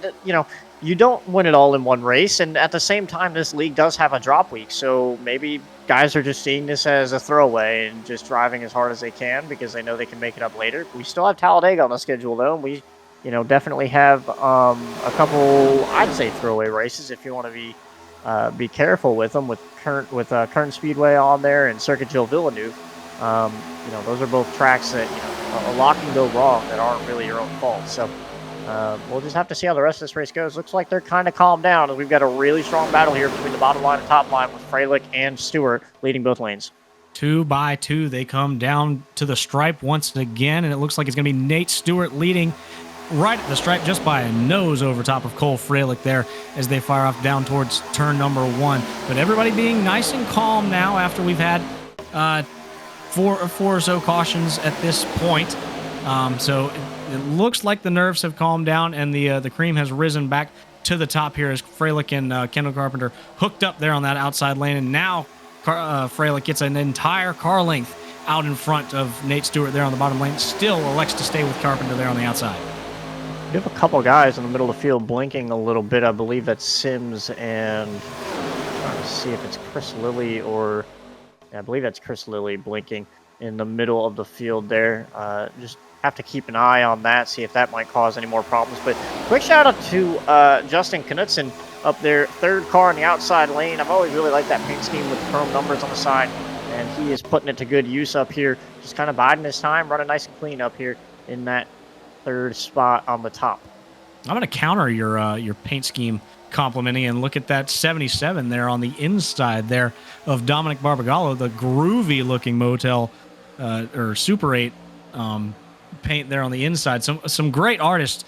you don't win it all in one race, and at the same time, this league does have a drop week, so maybe guys are just seeing this as a throwaway and just driving as hard as they can because they know they can make it up later. We still have Talladega on the schedule, though, and we, definitely have a couple, I'd say, throwaway races if you want to be careful with them, with Kern Speedway on there and Circuit Gilles Villeneuve. Those are both tracks that a lot can go wrong that aren't really your own fault. So we'll just have to see how the rest of this race goes. Looks like they're kind of calmed down, and we've got a really strong battle here between the bottom line and top line, with Freilich and Stewart leading both lanes. 2 by 2, they come down to the stripe once again, and it looks like it's going to be Nate Stewart leading right at the stripe, just by a nose over top of Cole Freilich there as they fire off down towards turn number 1. But everybody being nice and calm now after we've had four or so cautions at this point. So it looks like the nerves have calmed down, and the cream has risen back to the top here as Freilich and Kendall Carpenter hooked up there on that outside lane, and now Freilich gets an entire car length out in front of Nate Stewart there on the bottom lane. Still elects to stay with Carpenter there on the outside. You have a couple guys in the middle of the field blinking a little bit. I believe that's Sims and, trying to see if it's Chris Lilly or I believe that's Chris Lilly blinking in the middle of the field there. Just have to keep an eye on that, see if that might cause any more problems. But quick shout out to Justin Knutson up there, third car in the outside lane. I've always really liked that paint scheme with chrome numbers on the side, and he is putting it to good use up here. Just kind of biding his time, running nice and clean up here in that third spot on the top. I'm going to counter your paint scheme complimenting and look at that 77 there on the inside there of Dominic Barbagallo, the groovy looking Motel or Super 8 paint there on the inside. Some great artists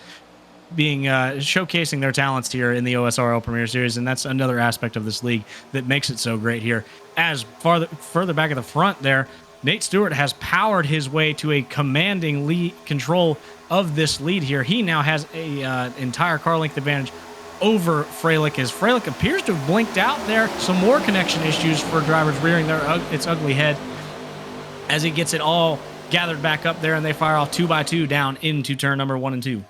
being showcasing their talents here in the OSRL Premier Series, and that's another aspect of this league that makes it so great here. As further back at the front there, Nate Stewart has powered his way to a commanding lead control of this lead here. He now has a entire car length advantage over Freilich, as Freilich appears to have blinked out there. Some more connection issues for drivers rearing its ugly head as it gets it all gathered back up there, and they fire off 2x2 down into turn number 1 and 2.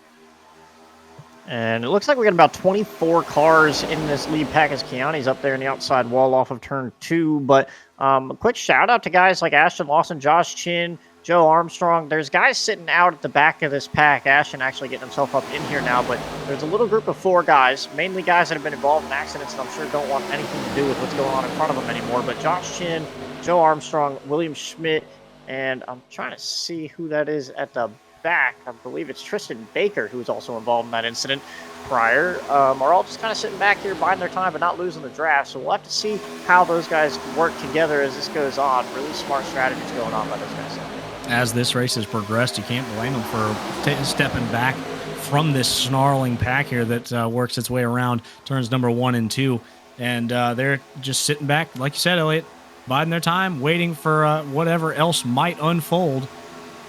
And it looks like we got about 24 cars in this lead pack as Keane's up there in the outside wall off of turn 2. But a quick shout out to guys like Ashton Lawson, Josh Chin, Joe Armstrong. There's guys sitting out at the back of this pack. Ashton actually getting himself up in here now, but there's a little group of 4 guys, mainly guys that have been involved in accidents and I'm sure don't want anything to do with what's going on in front of them anymore. But Josh Chin, Joe Armstrong, William Schmidt, and I'm trying to see who that is at the back. I believe it's Tristan Baker, who was also involved in that incident prior, are all just kind of sitting back here biding their time but not losing the draft. So we'll have to see how those guys work together as this goes on. Really smart strategies going on by those guys. As this race has progressed, you can't blame them for stepping back from this snarling pack here that works its way around turns number 1 and 2. And they're just sitting back, like you said, Elliot, biding their time, waiting for whatever else might unfold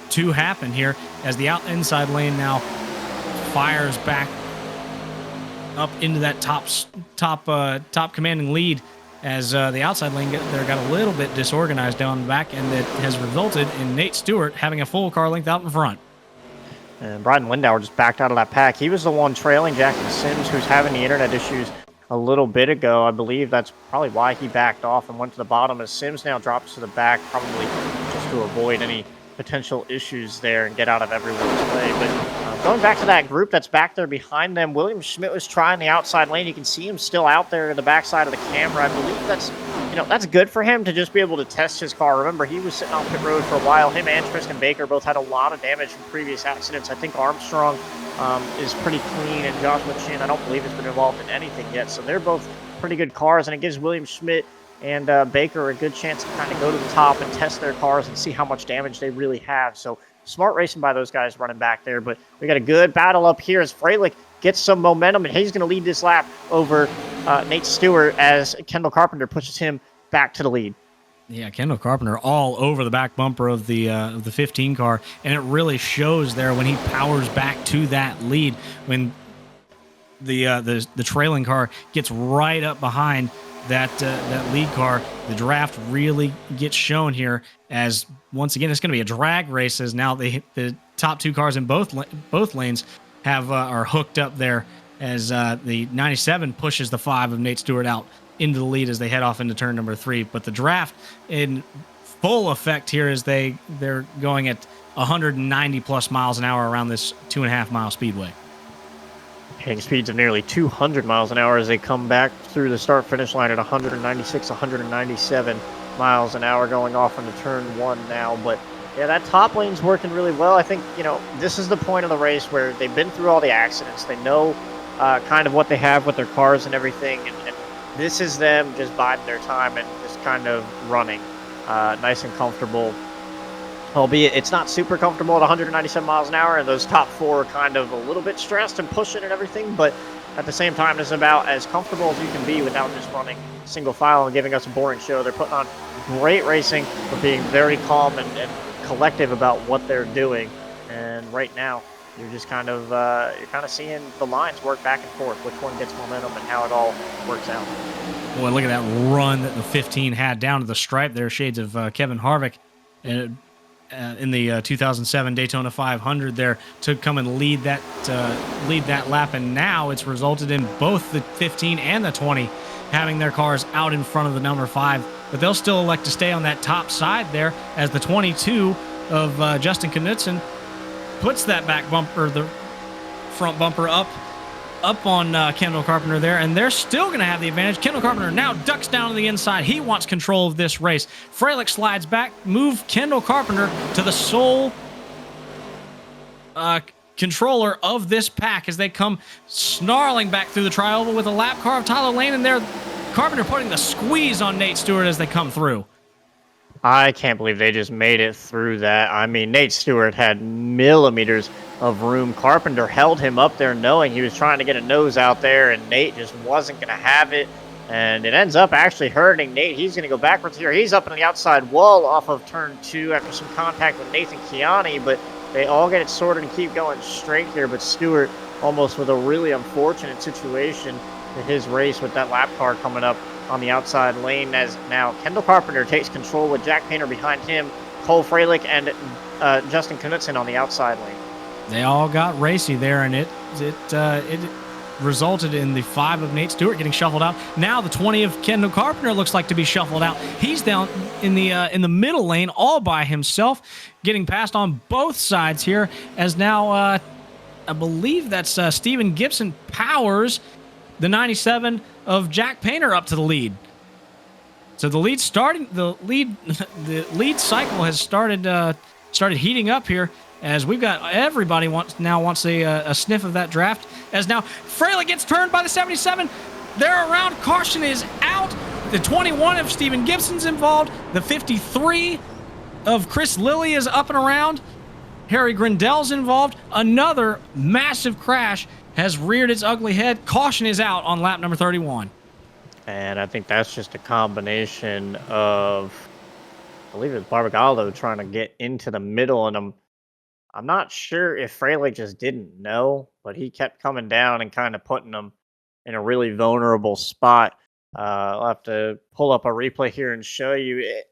to happen here as the inside lane now fires back up into that top commanding lead, as the outside lane there got a little bit disorganized down the back, and it has resulted in Nate Stewart having a full car length out in front. And Bryden Lindauer just backed out of that pack. He was the one trailing Jackson Sims, who's having the internet issues a little bit ago. I believe that's probably why he backed off and went to the bottom, as Sims now drops to the back, probably just to avoid any potential issues there and get out of everyone's way. But going back to that group that's back there behind them, William Schmidt was trying the outside lane. You can see him still out there in the backside of the camera. I believe that's good for him to just be able to test his car. Remember, he was sitting on pit road for a while. Him and Tristan Baker both had a lot of damage from previous accidents. I think Armstrong is pretty clean, and Joshua Chin, I don't believe, has been involved in anything yet. So they're both pretty good cars, and it gives William Schmidt and Baker a good chance to kind of go to the top and test their cars and see how much damage they really have. So smart racing by those guys running back there. But we got a good battle up here as Freilich gets some momentum, and he's going to lead this lap over Nate Stewart as Kendall Carpenter pushes him back to the lead. Yeah, Kendall Carpenter all over the back bumper of the 15 car, and it really shows there when he powers back to that lead, when the trailing car gets right up behind that lead car. The draft really gets shown here, as once again it's going to be a drag race, as now the top 2 cars in both lanes have are hooked up there, as the 97 pushes the 5 of Nate Stewart out into the lead as they head off into turn number 3. But the draft in full effect here as they're going at 190 plus miles an hour around this 2.5 mile speedway. Hitting speeds of nearly 200 miles an hour as they come back through the start-finish line at 196, 197 miles an hour going off into turn 1 now. But yeah, that top lane's working really well. I think, this is the point of the race where they've been through all the accidents. They know kind of what they have with their cars and everything. And this is them just biding their time and just kind of running nice and comfortable. Albeit it's not super comfortable at 197 miles an hour, and those top 4 are kind of a little bit stressed and pushing and everything, but at the same time, it's about as comfortable as you can be without just running single file and giving us a boring show. They're putting on great racing, but being very calm and collective about what they're doing. And right now, you're just kind of seeing the lines work back and forth, which one gets momentum and how it all works out. Boy, look at that run that the 15 had down to the stripe there. Shades of Kevin Harvick. In the 2007 Daytona 500 there to come and lead that lap, and now it's resulted in both the 15 and the 20 having their cars out in front of the number 5 but they'll still elect to stay on that top side there as the 22 of Justin Knudsen puts that back bumper, the front bumper up on Kendall Carpenter there, and they're still going to have the advantage. Kendall Carpenter now ducks down to the inside. He wants control of this race. Freilich slides back, move Kendall Carpenter to the sole controller of this pack as they come snarling back through the trioval with a lap car of Tyler Lane in there. Carpenter putting the squeeze on Nate Stewart as they come through. I can't believe they just made it through that. I mean, Nate Stewart had millimeters of room. Carpenter held him up there knowing he was trying to get a nose out there, and Nate just wasn't going to have it. And it ends up actually hurting Nate. He's going to go backwards here. He's up on the outside wall off of turn 2 after some contact with Nathan Chiani, but they all get it sorted and keep going straight here. But Stewart almost with a really unfortunate situation to his race with that lap car coming up on the outside lane, as now Kendall Carpenter takes control with Jack Painter behind him, Cole Freilich and Justin Knudsen on the outside lane. They all got racy there, and it resulted in the 5 of Nate Stewart getting shuffled out. Now the 20 of Kendall Carpenter looks like to be shuffled out. He's down in the middle lane all by himself, getting passed on both sides here, as now I believe that's Steven Gibson powers the 97 of Jack Painter up to the lead. So the lead cycle has started heating up here, as we've got everybody wants a sniff of that draft, as now Freilich gets turned by the 77. They're around. Caution is out. The 21 of Steven Gibson's involved. The 53 of Chris Lilly is up and around. Harry Grindell's involved. Another massive crash has reared its ugly head. Caution is out on lap number 31. And I think that's just a combination of, I believe it's Barbagallo trying to get into the middle, and I'm not sure if Freilich just didn't know, but he kept coming down and kind of putting them in a really vulnerable spot. I'll have to pull up a replay here and show you.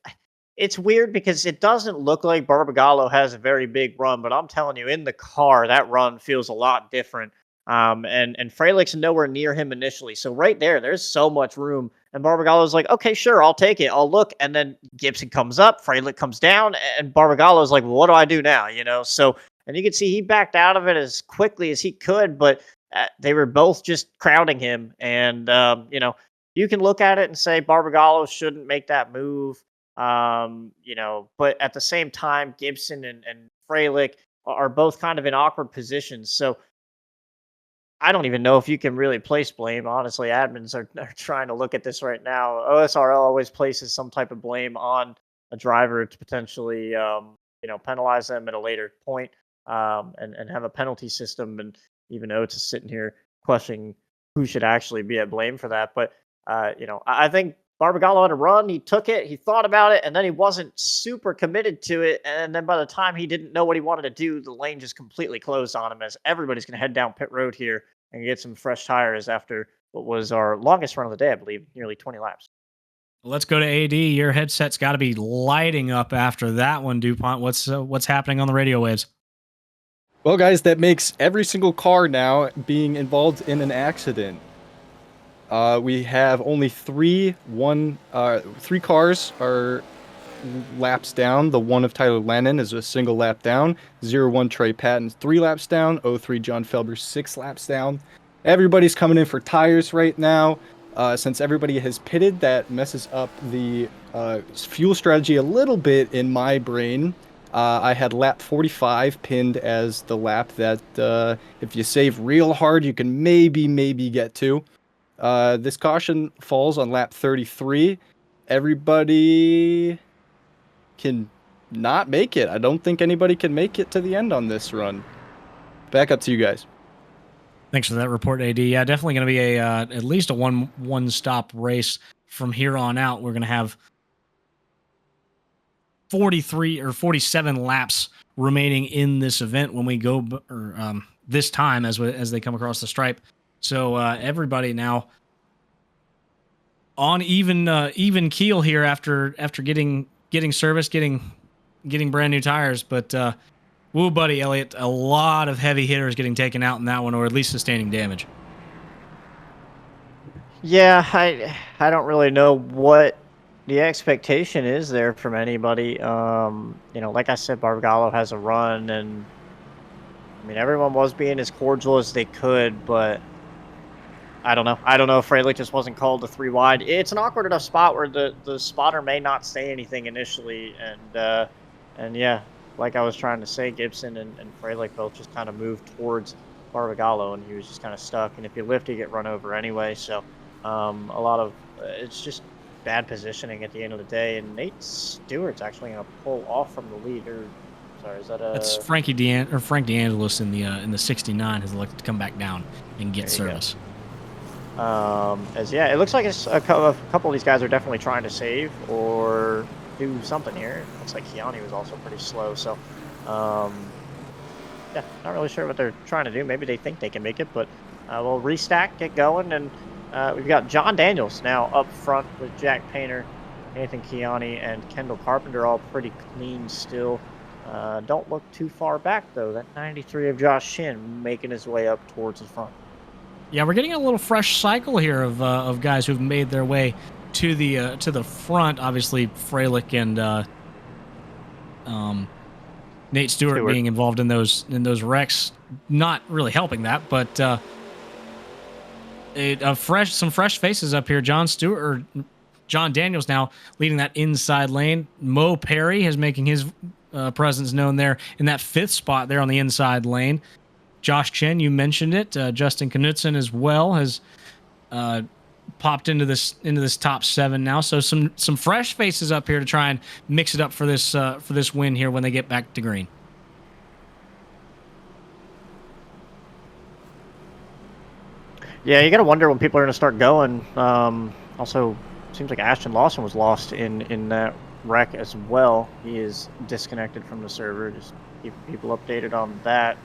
It's weird because it doesn't look like Barbagallo has a very big run, but I'm telling you, in the car, that run feels a lot different. And Freilich's nowhere near him initially. So right there's so much room. And Barbagallo's like, okay, sure, I'll take it. I'll look. And then Gibson comes up, Freilich comes down, and Barbagallo's like, well, what do I do now? So, and you can see he backed out of it as quickly as he could, but they were both just crowding him. And, you can look at it and say Barbagallo shouldn't make that move. But at the same time, Gibson and Freilich are both kind of in awkward positions. So, I don't even know if you can really place blame. Honestly, admins are trying to look at this right now. OSRL always places some type of blame on a driver to potentially, penalize them at a later point, and have a penalty system. And even Oates is sitting here questioning who should actually be at blame for that. But, I think Barbagallo had a run. He took it. He thought about it, and then he wasn't super committed to it. And then by the time he didn't know what he wanted to do, the lane just completely closed on him, as everybody's going to head down pit road here and get some fresh tires after what was our longest run of the day, I believe, nearly 20 laps. Let's go to AD. Your headset's got to be lighting up after that one, DuPont. What's happening on the radio waves? Well, guys, that makes every single car now being involved in an accident. We have only three cars are laps down. The one of Tyler Lennon is a single lap down. 01 Trey Patton 3 laps down. 03 John Felber 6 laps down. Everybody's coming in for tires right now. Since everybody has pitted, that messes up the fuel strategy a little bit in my brain. I had lap 45 pinned as the lap that if you save real hard, you can maybe get to. This caution falls on lap 33. Everybody can not make it. I don't think anybody can make it to the end on this run. Back up to you guys. Thanks for that report, AD. Yeah, definitely going to be a at least a one-stop race from here on out. We're going to have 43 or 47 laps remaining in this event when we go, this time as they come across the stripe. So everybody now on even keel here after getting service, getting brand new tires. But woo, buddy, Elliot, a lot of heavy hitters getting taken out in that one, or at least sustaining damage. Yeah, I don't really know what the expectation is there from anybody. Like I said, Barbagallo has a run, and I mean, everyone was being as cordial as they could, but I don't know. I don't know if Freilich just wasn't called to 3 wide. It's an awkward enough spot where the spotter may not say anything initially, and yeah, like I was trying to say, Gibson and Freilich both just kind of moved towards Barbagallo, and he was just kind of stuck. And if you lift, you get run over anyway. So a lot of it's just bad positioning at the end of the day. And Nate Stewart's actually going to pull off from the lead. Sorry, is that a? That's Frank DeAngelis in the 69 has elected to come back down and get service. It looks like it's a couple of these guys are definitely trying to save or do something here. It looks like Keani was also pretty slow, so yeah, not really sure what they're trying to do. Maybe they think they can make it, but we'll restack, get going, and we've got John Daniels now up front with Jack Painter, Nathan Keani, and Kendall Carpenter all pretty clean still. Don't look too far back though. That 93 of Josh Shin making his way up towards the front. Yeah, we're getting a little fresh cycle here of guys who've made their way to the front. Obviously, Freilich and Nate Stewart being involved in those wrecks, not really helping that. But some fresh faces up here. John Daniels now leading that inside lane. Mo Perry is making his presence known there in that 5th spot there on the inside lane. Josh Chen, you mentioned it. Justin Knutson as well has popped into this top 7 now. So some fresh faces up here to try and mix it up for this win here when they get back to green. Yeah, you got to wonder when people are going to start going. Also, seems like Ashton Lawson was lost in that wreck as well. He is disconnected from the server. Just keeping people updated on that.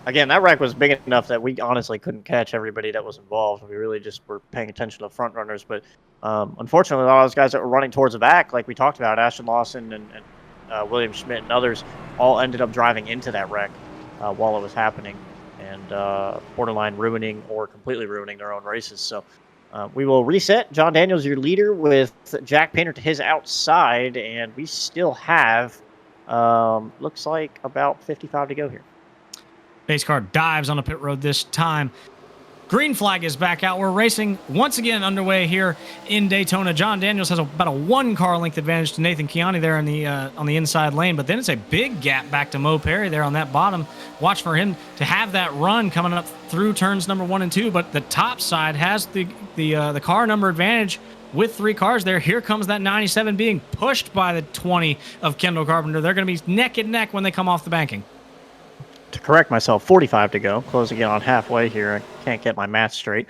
Again, that wreck was big enough that we honestly couldn't catch everybody that was involved. We really just were paying attention to front runners. But unfortunately, a lot of those guys that were running towards the back, like we talked about, Ashton Lawson and William Schmidt and others, all ended up driving into that wreck while it was happening and borderline ruining or completely ruining their own races. So we will reset. John Daniels, your leader, with Jack Painter to his outside, and we still have, looks like, about 55 to go here. Pace car dives on a pit road this time. Green flag is back out. We're racing once again underway here in Daytona. John Daniels has about a 1 car length advantage to Nathan Keani there on the inside lane, but then it's a big gap back to Mo Perry there on that bottom. Watch for him to have that run coming up through turns number 1 and 2, but the top side has the car number advantage with 3 cars there. Here comes that 97 being pushed by the 20 of Kendall Carpenter. They're going to be neck and neck when they come off the banking. To correct myself, 45 to go, closing in on halfway here. I can't get my math straight.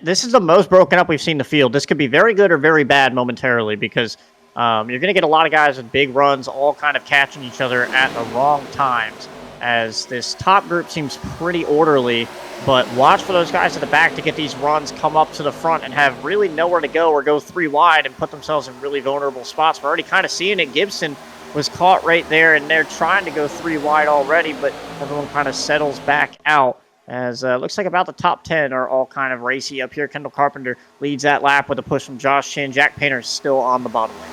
This is the most broken up we've seen the field. This could be very good or very bad momentarily because you're going to get a lot of guys with big runs all kind of catching each other at the wrong times, as this top group seems pretty orderly, but watch for those guys at the back to get these runs, come up to the front, and have really nowhere to go or go 3 wide and put themselves in really vulnerable spots. We're already kind of seeing it. Gibson was caught right there, and they're trying to go 3 wide already, but everyone kind of settles back out as looks like about the top 10 are all kind of racy up here. Kendall Carpenter leads that lap with a push from Josh Chin. Jack Painter is still on the bottom lane.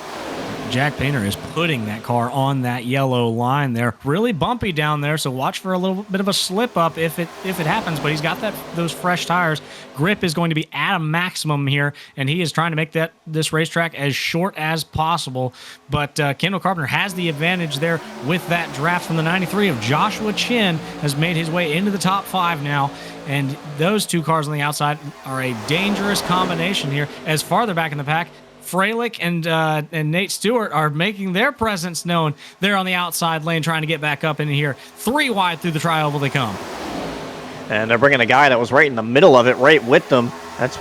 Jack Painter is putting that car on that yellow line there. Really bumpy down there, so watch for a little bit of a slip up if it happens, but he's got those fresh tires. Grip is going to be at a maximum here, and he is trying to make this racetrack as short as possible. But Kendall Carpenter has the advantage there with that draft from the 93 of Joshua Chin, has made his way into the top 5 now. And those 2 cars on the outside are a dangerous combination here. As farther back in the pack, Freilich and Nate Stewart are making their presence known. They're on the outside lane trying to get back up in here. 3 wide through the tri-oval they come. And they're bringing a guy that was right in the middle of it, right with them. That's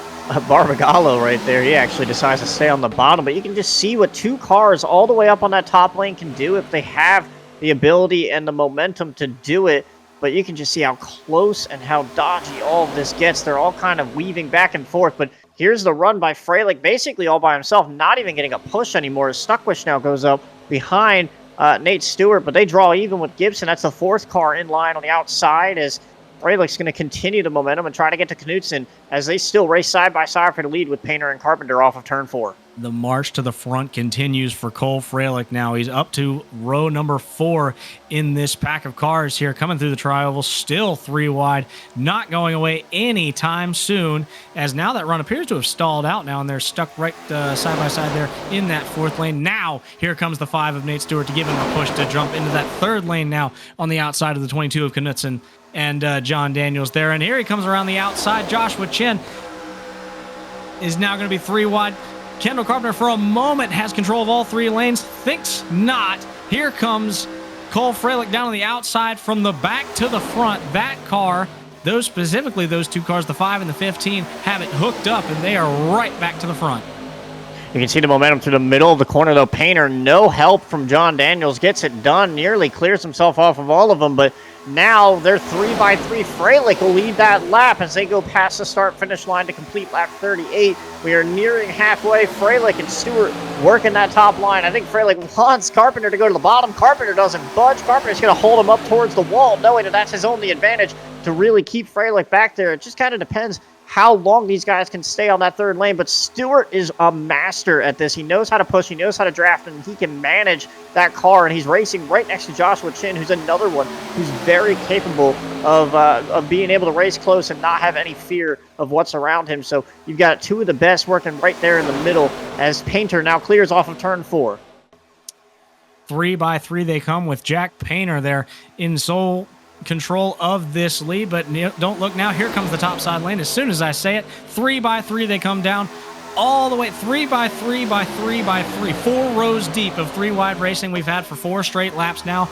Barbagallo right there. He actually decides to stay on the bottom, but you can just see what 2 cars all the way up on that top lane can do if they have the ability and the momentum to do it. But you can just see how close and how dodgy all of this gets. They're all kind of weaving back and forth, but here's the run by Freilich, basically all by himself, not even getting a push anymore. Stuckwish now goes up behind Nate Stewart, but they draw even with Gibson. That's the 4th car in line on the outside as Freilich's going to continue the momentum and try to get to Knutson as they still race side by side for the lead with Painter and Carpenter off of turn 4. The march to the front continues for Cole Freilich now. He's up to row number 4 in this pack of cars here, coming through the tri-oval, still 3 wide, not going away anytime soon, as now that run appears to have stalled out now, and they're stuck right side by side there in that 4th lane. Now, here comes the 5 of Nate Stewart to give him a push to jump into that 3rd lane now on the outside of the 22 of Knutson and John Daniels there. And here he comes around the outside. Joshua Chin is now going to be 3 wide. Kendall Carpenter, for a moment, has control of all 3 lanes. Thinks not. Here comes Cole Freilich down on the outside from the back to the front. That car, specifically those 2 cars, the 5 and the 15, have it hooked up, and they are right back to the front. You can see the momentum through the middle of the corner, though. Painter, no help from John Daniels, gets it done, nearly clears himself off of all of them, but now they're 3x3. Freilich will lead that lap as they go past the start-finish line to complete lap 38. We are nearing halfway. Freilich and Stewart working that top line. I think Freilich wants Carpenter to go to the bottom. Carpenter doesn't budge. Carpenter's going to hold him up towards the wall, knowing that that's his only advantage to really keep Freilich back there. It just kind of depends how long these guys can stay on that 3rd lane, but Stewart is a master at this. He knows how to push, he knows how to draft, and he can manage that car, and he's racing right next to Joshua Chin, who's another one who's very capable of being able to race close and not have any fear of what's around him. So you've got 2 of the best working right there in the middle as Painter now clears off of turn 4. 3x3 they come with Jack Painter there in sole control of this lead, but don't look now. Here comes the top side lane. As soon as I say it, 3x3 they come down all the way, 3x3x3x3, 4 rows deep of 3 wide racing we've had for 4 straight laps now.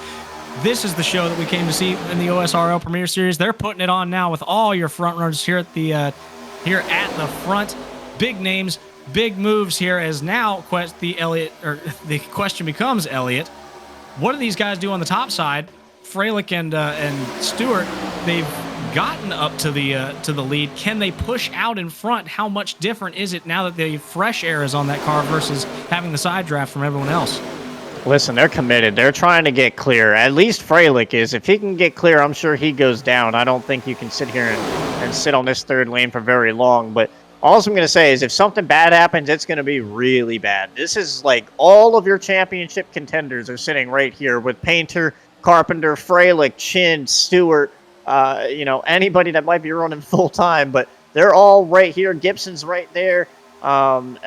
This is the show that we came to see in the OSRL Premier Series. They're putting it on now with all your front runners here at the front. Big names, big moves here, as now the question becomes, Elliot, what do these guys do on the top side? Freilich and Stewart, they've gotten up to the lead. Can they push out in front? How much different is it now that the fresh air is on that car versus having the side draft from everyone else? Listen, they're committed. They're trying to get clear. At least Freilich is. If he can get clear, I'm sure he goes down. I don't think you can sit here and sit on this 3rd lane for very long. But all I'm going to say is if something bad happens, it's going to be really bad. This is like all of your championship contenders are sitting right here with Painter, Carpenter, Freilich, Chin, Stewart, anybody that might be running full time, but they're all right here. Gibson's right there, and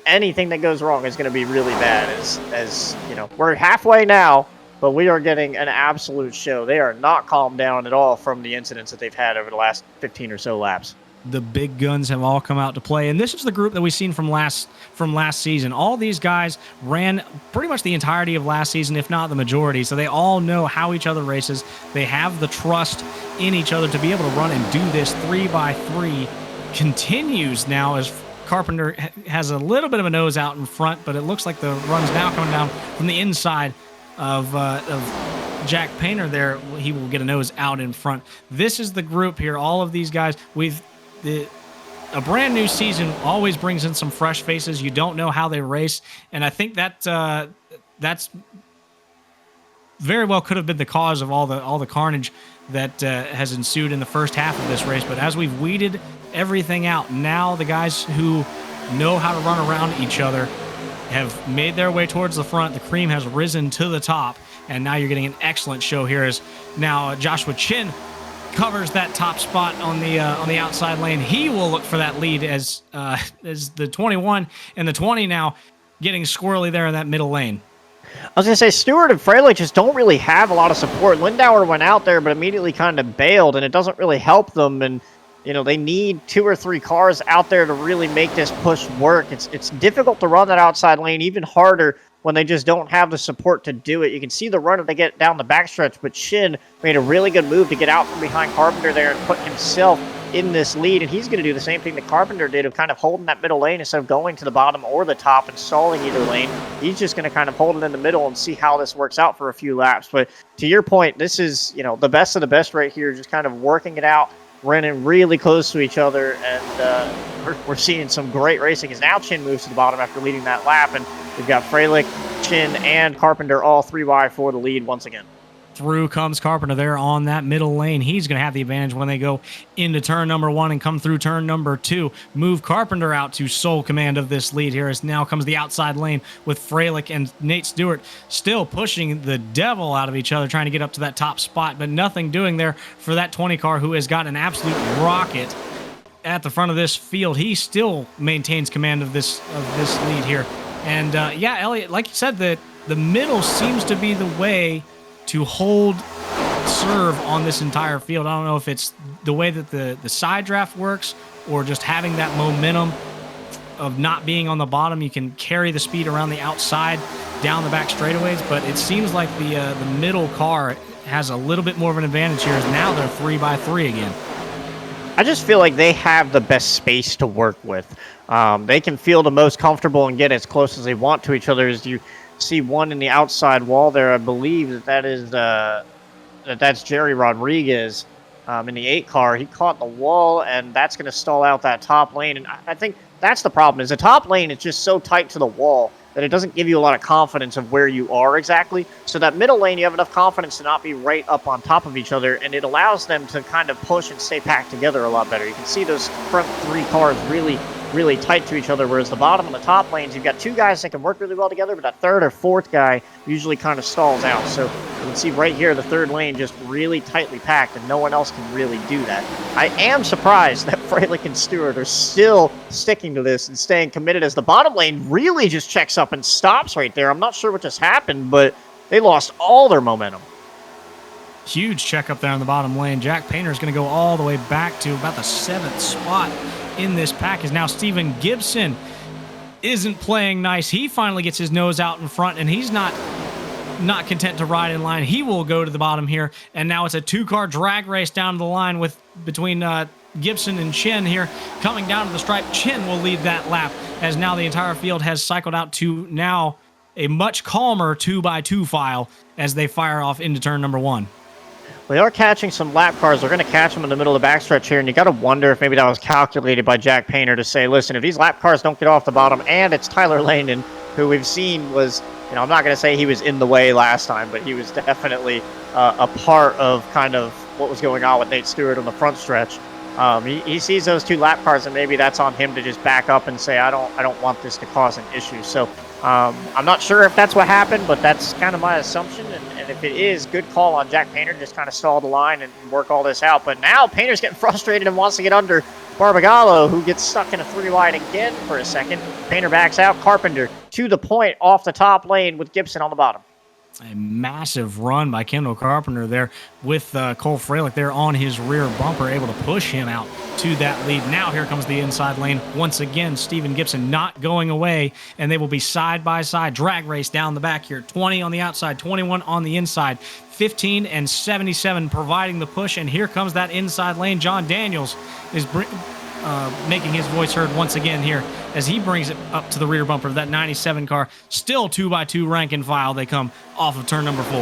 anything that goes wrong is going to be really bad. As you know, we're halfway now, but we are getting an absolute show. They are not calmed down at all from the incidents that they've had over the last 15 or so laps. The big guns have all come out to play, and this is the group that we've seen from last season. All these guys ran pretty much the entirety of last season, if not the majority, so they all know how each other races. They have the trust in each other to be able to run and do this 3x3. Continues now as Carpenter has a little bit of a nose out in front, but it looks like the run's now coming down from the inside of Jack Painter there. He will get a nose out in front. This is the group here. All of these guys, a brand new season always brings in some fresh faces. You don't know how they race, and I think that's very well could have been the cause of all the carnage that has ensued in the first half of this race. But as we've weeded everything out, now the guys who know how to run around each other have made their way towards the front. The cream has risen to the top, and now you're getting an excellent show here as now Joshua Chin covers that top spot on the outside lane. He will look for that lead as the 21 and the 20 now getting squirrely there in that middle lane. I was going to say, Stewart and Freilich just don't really have a lot of support. Lindauer went out there, but immediately kind of bailed, and it doesn't really help them. And, they need 2 or 3 cars out there to really make this push work. It's difficult to run that outside lane, even harder when they just don't have the support to do it. You can see the run that they get down the backstretch, but Shin made a really good move to get out from behind Carpenter there and put himself in this lead, and he's going to do the same thing that Carpenter did of kind of holding that middle lane instead of going to the bottom or the top and stalling either lane. He's just going to kind of hold it in the middle and see how this works out for a few laps. But to your point, this is, the best of the best right here, just kind of working it out, running really close to each other, and we're seeing some great racing as now Chin moves to the bottom after leading that lap, and we've got Freilich, Chin, and Carpenter all 3 wide for the lead once again. through comes Carpenter there on that middle lane. He's going to have the advantage when they go into turn number 1 and come through turn number 2. Move Carpenter out to sole command of this lead here, as now comes the outside lane with Freilich and Nate Stewart still pushing the devil out of each other, trying to get up to that top spot, but nothing doing there for that 20 car, who has got an absolute rocket at the front of this field. He still maintains command of this lead here. And yeah, Elliot, like you said, the middle seems to be the way to hold serve on this entire field. I don't know if it's the way that the side draft works, or just having that momentum of not being on the bottom. You can carry the speed around the outside down the back straightaways, but it seems like the middle car has a little bit more of an advantage here, as now they're 3x3 again. I just feel like they have the best space to work with. They can feel the most comfortable and get as close as they want to each other. As you see one in the outside wall there, I believe that's Jerry Rodriguez in the 8 car. He caught the wall, and that's going to stall out that top lane. And I think that's the problem, is the top lane is just so tight to the wall that it doesn't give you a lot of confidence of where you are exactly. So that middle lane, you have enough confidence to not be right up on top of each other, and it allows them to kind of push and stay packed together a lot better. You can see those front 3 cars really tight to each other, whereas the bottom and the top lanes, you've got 2 guys that can work really well together, but that 3rd or 4th guy usually kind of stalls out. So you can see right here, the 3rd lane just really tightly packed, and no one else can really do that. I am surprised that Freilich and Stewart are still sticking to this and staying committed, as the bottom lane really just checks up and stops right there. I'm not sure what just happened, but they lost all their momentum. Huge check up there on the bottom lane. Jack Painter is going to go all the way back to about the 7th spot in this pack, as now Steven Gibson isn't playing nice. He finally gets his nose out in front, and he's not content to ride in line. He will go to the bottom here, and now it's a 2-car drag race down to the line between Gibson and Chin here. Coming down to the stripe, Chin will lead that lap, as now the entire field has cycled out to now a much calmer 2x2 file as they fire off into turn number 1. They are catching some lap cars. They're going to catch them in the middle of the backstretch here, and you got to wonder if maybe that was calculated by Jack Painter to say, listen, if these lap cars don't get off the bottom, and it's Tyler Langdon, who we've seen was, I'm not going to say he was in the way last time, but he was definitely a part of kind of what was going on with Nate Stewart on the front stretch. He sees those 2 lap cars, and maybe that's on him to just back up and say, I don't want this to cause an issue. So I'm not sure if that's what happened, but that's kind of my assumption. And if it is, good call on Jack Painter, just kind of stall the line and work all this out. But now Painter's getting frustrated and wants to get under Barbagallo, who gets stuck in a 3-wide again for a second. Painter backs out. Carpenter to the point off the top lane with Gibson on the bottom. A massive run by Kendall Carpenter there with Cole Freilich there on his rear bumper, able to push him out to that lead. Now here comes the inside lane. Once again, Steven Gibson not going away, and they will be side-by-side drag race down the back here. 20 on the outside, 21 on the inside, 15 and 77 providing the push, and here comes that inside lane. John Daniels is making his voice heard once again here as he brings it up to the rear bumper of that 97 car. Still 2x2 rank and file. They come off of turn number 4.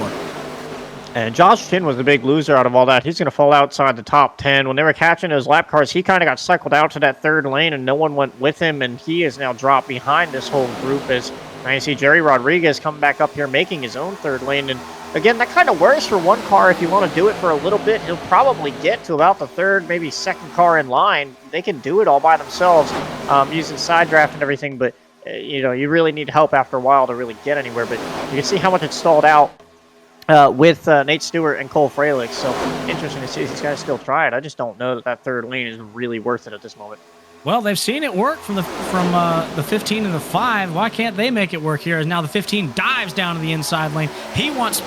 And Josh Chin was the big loser out of all that. He's going to fall outside the top 10. When they were catching those lap cars, he kind of got cycled out to that 3rd lane, and no one went with him, and he is now dropped behind this whole group. As now you see Jerry Rodriguez come back up here making his own 3rd lane. And again, that kind of works for one car. If you want to do it for a little bit, he'll probably get to about the 3rd, maybe 2nd car in line. They can do it all by themselves using side draft and everything, but you really need help after a while to really get anywhere. But you can see how much it stalled out with Nate Stewart and Cole Freilich. So interesting to see these guys still try it. I just don't know that 3rd lane is really worth it at this moment. Well, they've seen it work from the 15 and the 5. Why can't they make it work here? As now the 15 dives down to the inside lane. He wants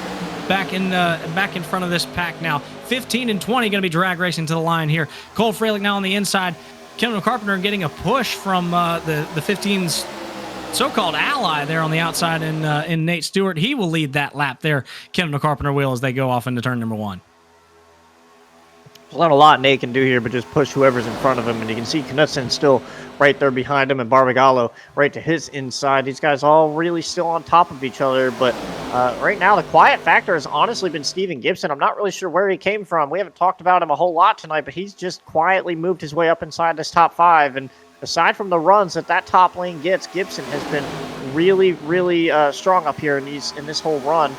back in front of this pack now. 15 and 20 going to be drag racing to the line here. Cole Freilich now on the inside. Kendall Carpenter getting a push from the 15's so-called ally there on the outside in Nate Stewart. He will lead that lap there. Kendall Carpenter will, as they go off into turn number 1. There's not a lot Nate can do here, but just push whoever's in front of him. And you can see Knudsen still right there behind him, and Barbagallo right to his inside. These guys all really still on top of each other. But right now, the quiet factor has honestly been Steven Gibson. I'm not really sure where he came from. We haven't talked about him a whole lot tonight, but he's just quietly moved his way up inside this top 5. And aside from the runs that top lane gets, Gibson has been really strong up here in this whole run.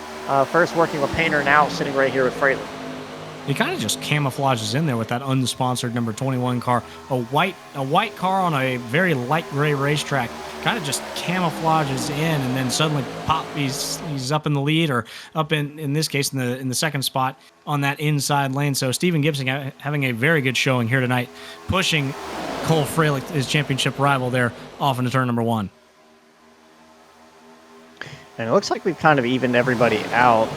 first working with Painter, now sitting right here with Freilich. He kind of just camouflages in there with that unsponsored number 21 car, a white car on a very light gray racetrack. Kind of just camouflages in, and then suddenly pop, he's up in the lead, or up in this case in the second spot on that inside lane. So Steven Gibson having a very good showing here tonight, pushing Cole Freilich, his championship rival, there off into turn number 1. And it looks like we've kind of evened everybody out.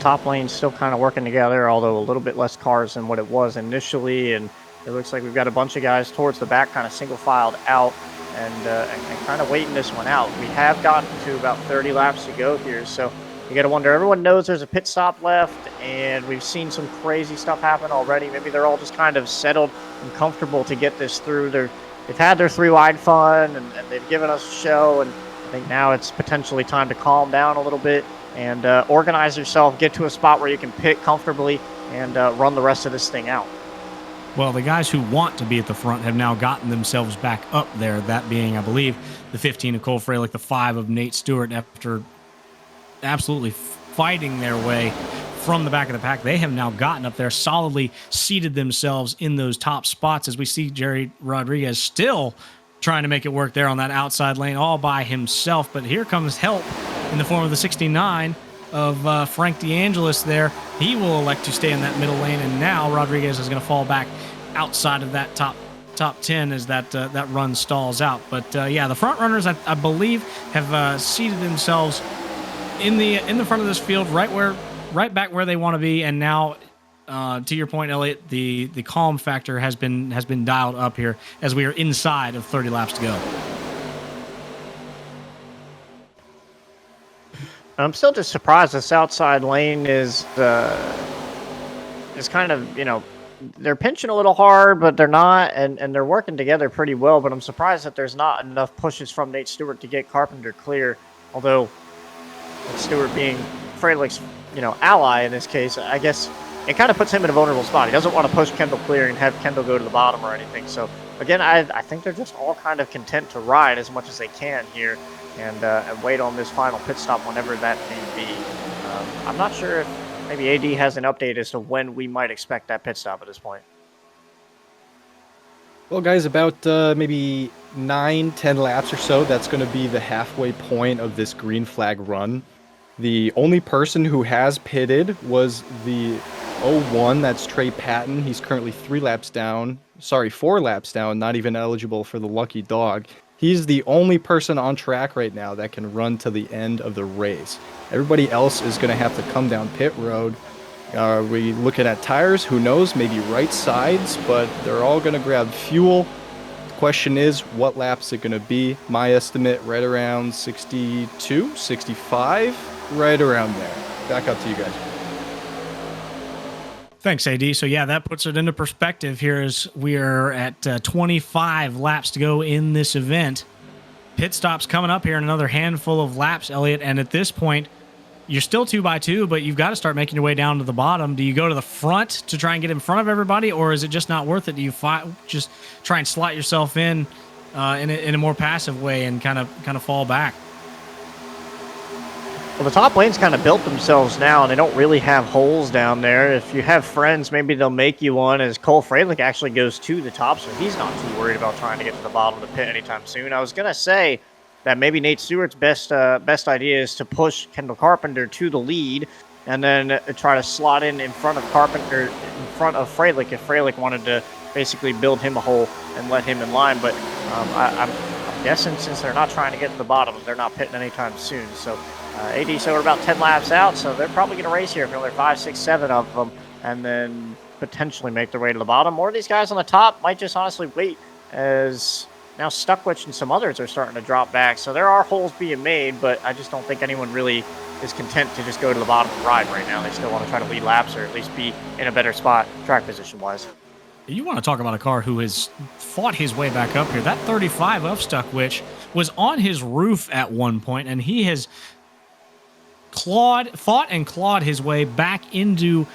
Top lane's still kind of working together, although a little bit less cars than what it was initially. And it looks like we've got a bunch of guys towards the back, kind of single filed out and kind of waiting this one out. We have gotten to about 30 laps to go here, so you got to wonder. Everyone knows there's a pit stop left, and we've seen some crazy stuff happen already. Maybe they're all just kind of settled and comfortable to get this through. They've had their 3-wide fun, and they've given us a show, and I think now it's potentially time to calm down a little bit and organize yourself, get to a spot where you can pit comfortably and run the rest of this thing out. Well, the guys who want to be at the front have now gotten themselves back up there, that being, I believe, the 15 of Cole Freilich, the 5 of Nate Stewart, after absolutely fighting their way from the back of the pack. They have now gotten up there, solidly seated themselves in those top spots, as we see Jerry Rodriguez still trying to make it work there on that outside lane all by himself. But here comes help in the form of the 69 of Frank DeAngelis there. He will elect to stay in that middle lane, and now Rodriguez is going to fall back outside of that top 10 as that run stalls out. But yeah, the front runners, I believe, have seated themselves in the front of this field, right back where they want to be. And now, to your point, Elliot, the calm factor has been dialed up here as we are inside of 30 laps to go. I'm still just surprised this outside lane is kind of, they're pinching a little hard, but they're not, and they're working together pretty well. But I'm surprised that there's not enough pushes from Nate Stewart to get Carpenter clear. Although Stewart being Freilich's, ally in this case, I guess it kind of puts him in a vulnerable spot. He doesn't want to push Kendall clear and have Kendall go to the bottom or anything. So again, I think they're just all kind of content to ride as much as they can here and wait on this final pit stop whenever that may be. I'm not sure if maybe AD has an update as to when we might expect that pit stop at this point. Well, guys, about maybe 9-10 laps or so, that's going to be the halfway point of this green flag run. The only person who has pitted was the 01, that's Trey Patton. He's currently 4 laps down, not even eligible for the lucky dog. He's the only person on track right now that can run to the end of the race. Everybody else is going to have to come down pit road. Are we looking at tires? Who knows? Maybe right sides, but they're all going to grab fuel. The question is, what lap is it going to be? My estimate, right around 62, 65, right around there. Back up to you guys. Thanks, AD. So yeah, that puts it into perspective here as we are at 25 laps to go in this event. Pit stops coming up here in another handful of laps, Elliot, and at this point, you're still 2x2, but you've got to start making your way down to the bottom. Do you go to the front to try and get in front of everybody, or is it just not worth it? Do you just try and slot yourself in a more passive way and kind of fall back? Well, the top lane's kind of built themselves now, and they don't really have holes down there. If you have friends, maybe they'll make you one, as Cole Freilich actually goes to the top, so he's not too worried about trying to get to the bottom of the pit anytime soon. I was going to say that maybe Nate Stewart's best idea is to push Kendall Carpenter to the lead and then try to slot in front of Carpenter, in front of Freilich, if Freilich wanted to basically build him a hole and let him in line. But I'm guessing since they're not trying to get to the bottom, they're not pitting anytime soon. So AD, so we're about 10 laps out, so they're probably going to race here for another 5, 6, 7 of them, and then potentially make their way to the bottom. Or these guys on the top might just honestly wait, as now Stuckwich and some others are starting to drop back. So there are holes being made, but I just don't think anyone really is content to just go to the bottom and ride right now. They still want to try to lead laps or at least be in a better spot track position-wise. You want to talk about a car who has fought his way back up here. That 35 of Stuckwich was on his roof at one point, and he has fought and clawed his way back into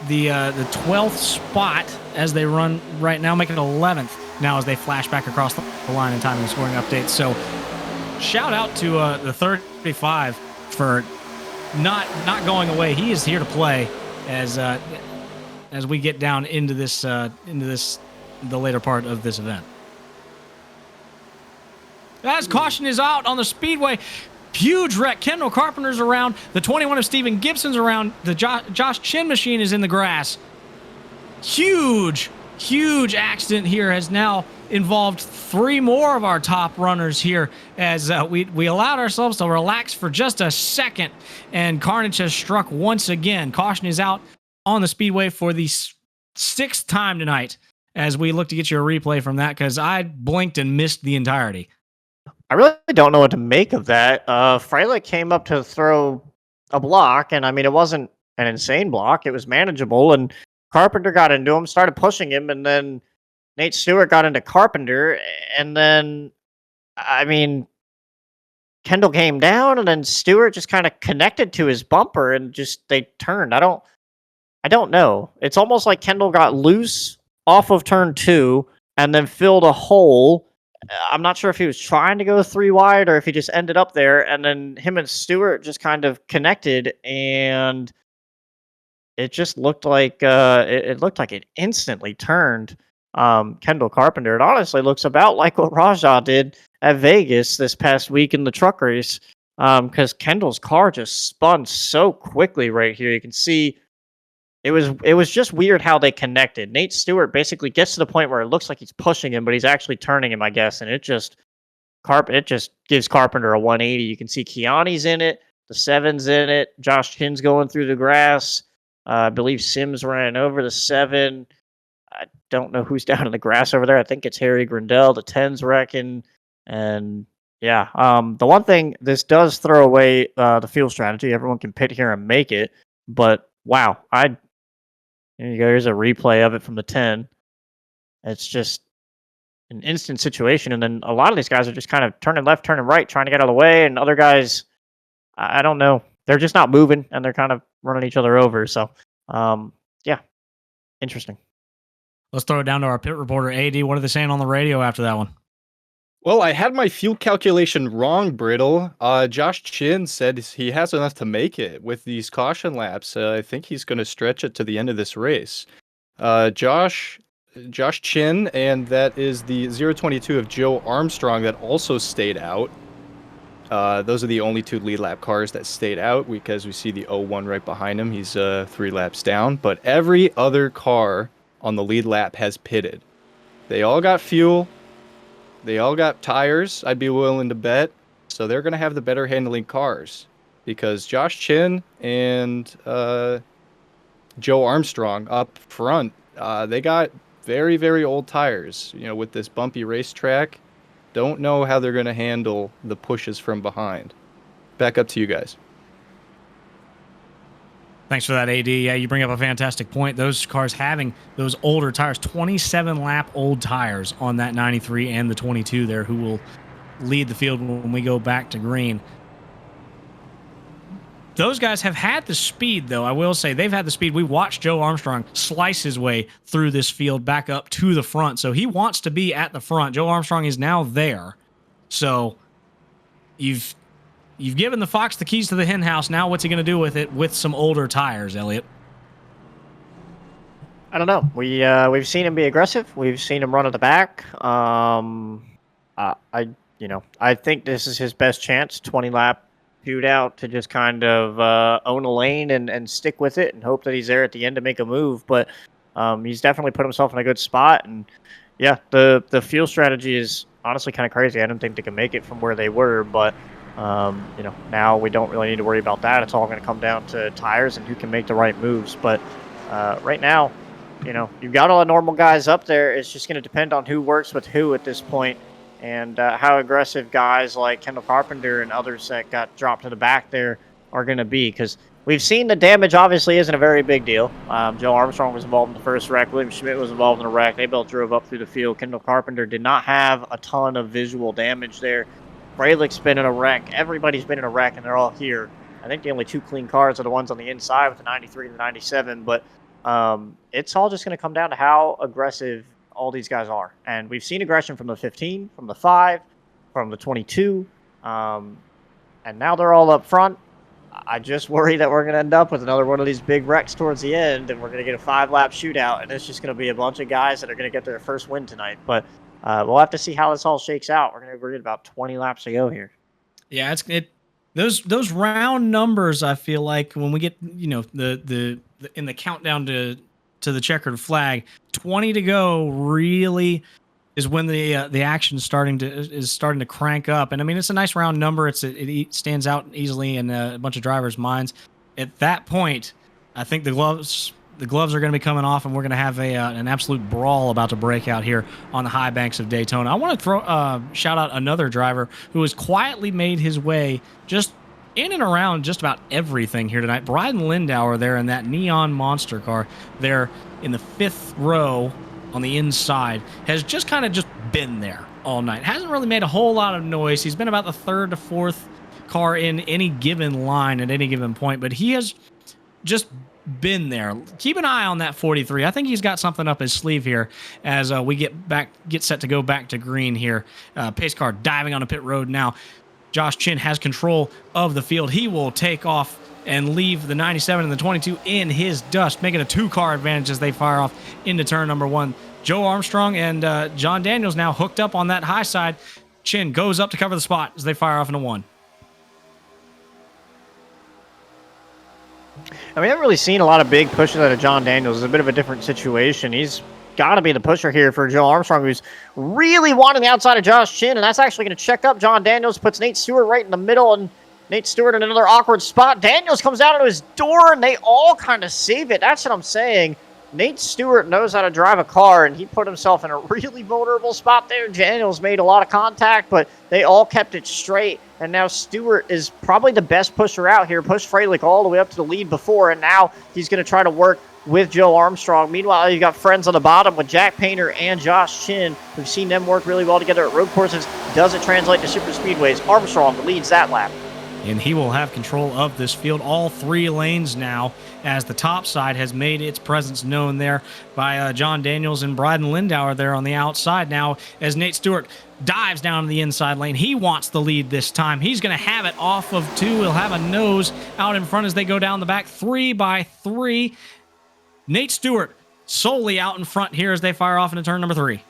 the 12th spot as they run right now, making it 11th now as they flash back across the line in time and scoring updates. So shout out to the 35 for not going away. He is here to play as we get down into the later part of this event. As caution is out on the Speedway. Huge wreck. Kendall Carpenter's around. The 21 of Steven Gibson's around. The Josh Chin machine is in the grass. Huge accident here has now involved 3 more of our top runners here as we allowed ourselves to relax for just a second, and carnage has struck once again. Caution is out on the Speedway for the 6th time tonight as we look to get you a replay from that because I blinked and missed the entirety. I really don't know what to make of that. Freilich came up to throw a block, and I mean, it wasn't an insane block. It was manageable, and Carpenter got into him, started pushing him, and then Nate Stewart got into Carpenter, and then, I mean, Kendall came down, and then Stewart just kind of connected to his bumper, and just they turned. I don't know. It's almost like Kendall got loose off of turn 2 and then filled a hole. I'm not sure if he was trying to go 3 wide or if he just ended up there, and then him and Stewart just kind of connected, and it just looked like it looked like it instantly turned Kendall Carpenter. It honestly looks about like what Rajah did at Vegas this past week in the truck race, because Kendall's car just spun so quickly right here. You can see it was just weird how they connected. Nate Stewart basically gets to the point where it looks like he's pushing him, but he's actually turning him, I guess, and it just gives Carpenter a 180. You can see Kiani's in it, the 7's in it, Josh Chin's going through the grass. I believe Sims ran over the 7. I don't know who's down in the grass over there. I think it's Harry Grindell. The 10's wrecking, and yeah. The one thing, this does throw away the field strategy. Everyone can pit here and make it, but wow, here you go. Here's a replay of it from the 10. It's just an instant situation, and then a lot of these guys are just kind of turning left, turning right, trying to get out of the way, and other guys, I don't know. They're just not moving, and they're kind of running each other over. So, yeah, interesting. Let's throw it down to our pit reporter, AD. What are they saying on the radio after that one? Well, I had my fuel calculation wrong, Brittle. Josh Chin said he has enough to make it with these caution laps. I think he's going to stretch it to the end of this race. Josh Chin, and that is the 022 of Joe Armstrong that also stayed out. Those are the only 2 lead lap cars that stayed out because we see the 01 right behind him. He's 3 laps down, but every other car on the lead lap has pitted. They all got fuel. They all got tires, I'd be willing to bet. So they're going to have the better handling cars because Josh Chin and Joe Armstrong up front, they got very, very old tires. You know, with this bumpy racetrack, don't know how they're going to handle the pushes from behind. Back up to you guys. Thanks for that, AD. Yeah, you bring up a fantastic point. Those cars having those older tires, 27-lap old tires on that 93 and the 22 there, who will lead the field when we go back to green. Those guys have had the speed, though. I will say they've had the speed. We watched Joe Armstrong slice his way through this field back up to the front, so he wants to be at the front. Joe Armstrong is now there. So you've given the fox the keys to the hen house. Now what's he going to do with it with some older tires, Elliot? I don't know. We've seen him be aggressive. We've seen him run at the back. I think this is his best chance, 20-lap shootout, to just kind of own a lane and stick with it and hope that he's there at the end to make a move. But he's definitely put himself in a good spot. And yeah, the fuel strategy is honestly kind of crazy. I don't think they can make it from where they were, but now we don't really need to worry about that. It's all going to come down to tires and who can make the right moves. But right now, you've got all the normal guys up there. It's just going to depend on who works with who at this point, and how aggressive guys like Kendall Carpenter and others that got dropped to the back there are going to be. Because we've seen the damage obviously isn't a very big deal. Joe Armstrong was involved in the first wreck. William Schmidt was involved in a wreck. They both drove up through the field. Kendall Carpenter did not have a ton of visual damage there. Freilich's been in a wreck. Everybody's been in a wreck, and they're all here. I think the only 2 clean cars are the ones on the inside with the 93 and the 97. But it's all just going to come down to how aggressive all these guys are. And we've seen aggression from the 15, from the 5, from the 22. And now they're all up front. I just worry that we're going to end up with another one of these big wrecks towards the end, and we're going to get a 5-lap shootout, and it's just going to be a bunch of guys that are going to get their first win tonight. But we'll have to see how this all shakes out. We're get about 20 laps to go here. Yeah, those round numbers. I feel like when we get the in the countdown to the checkered flag, 20 to go really is when the action is starting to crank up. And I mean, it's a nice round number. It stands out easily in a bunch of drivers' minds. At that point, I think the gloves are going to be coming off, and we're going to have an absolute brawl about to break out here on the high banks of Daytona. I want to shout out another driver who has quietly made his way just in and around just about everything here tonight. Bryden Lindauer there in that neon monster car there in the 5th row on the inside has just kind of just been there all night. Hasn't really made a whole lot of noise. He's been about the 3rd to 4th car in any given line at any given point, but he has just been there. Keep an eye on that 43. I think he's got something up his sleeve here as we get set to go back to green here. Pace car diving on a pit road now. Josh Chin has control of the field. He will take off and leave the 97 and the 22 in his dust, making a 2-car advantage as they fire off into turn number 1. Joe Armstrong and John Daniels now hooked up on that high side. Chin goes up to cover the spot as they fire off into 1. I mean, we haven't really seen a lot of big pushes out of John Daniels. It's a bit of a different situation. He's got to be the pusher here for Joe Armstrong, who's really wanting the outside of Josh Chin, and that's actually going to check up John Daniels, puts Nate Stewart right in the middle, and Nate Stewart in another awkward spot. Daniels comes out into his door, and they all kind of save it. That's what I'm saying. Nate Stewart knows how to drive a car, and he put himself in a really vulnerable spot there. Daniels made a lot of contact, but they all kept it straight, and now Stewart is probably the best pusher out here. Pushed Freilich all the way up to the lead before, and now he's going to try to work with Joe Armstrong. Meanwhile, you've got friends on the bottom with Jack Painter and Josh Chin. We've seen them work really well together at road courses. Doesn't translate to super speedways. Armstrong leads that lap. And he will have control of this field, all 3 lanes now, as the top side has made its presence known there by John Daniels and Bryden Lindauer there on the outside. Now, as Nate Stewart dives down the inside lane, he wants the lead this time. He's going to have it off of 2. He'll have a nose out in front as they go down the back 3 by 3. Nate Stewart solely out in front here as they fire off into turn number 3.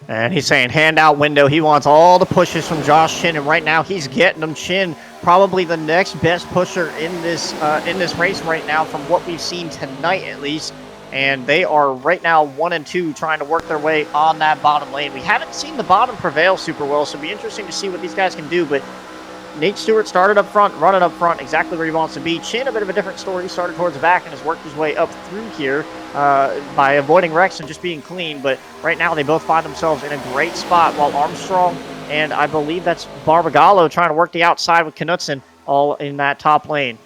And he's saying handout window. He wants all the pushes from Josh Chin, and right now he's getting them. Chin, probably the next best pusher in this race right now from what we've seen tonight at least. And they are right now 1 and 2 trying to work their way on that bottom lane. We haven't seen the bottom prevail super well, so it'll be interesting to see what these guys can do. But Nate Stewart started up front, running up front exactly where he wants to be. Chin, a bit of a different story. He started towards the back and has worked his way up through here by avoiding wrecks and just being clean. But right now they both find themselves in a great spot, while Armstrong and I believe that's Barbagallo trying to work the outside with Knutson all in that top lane.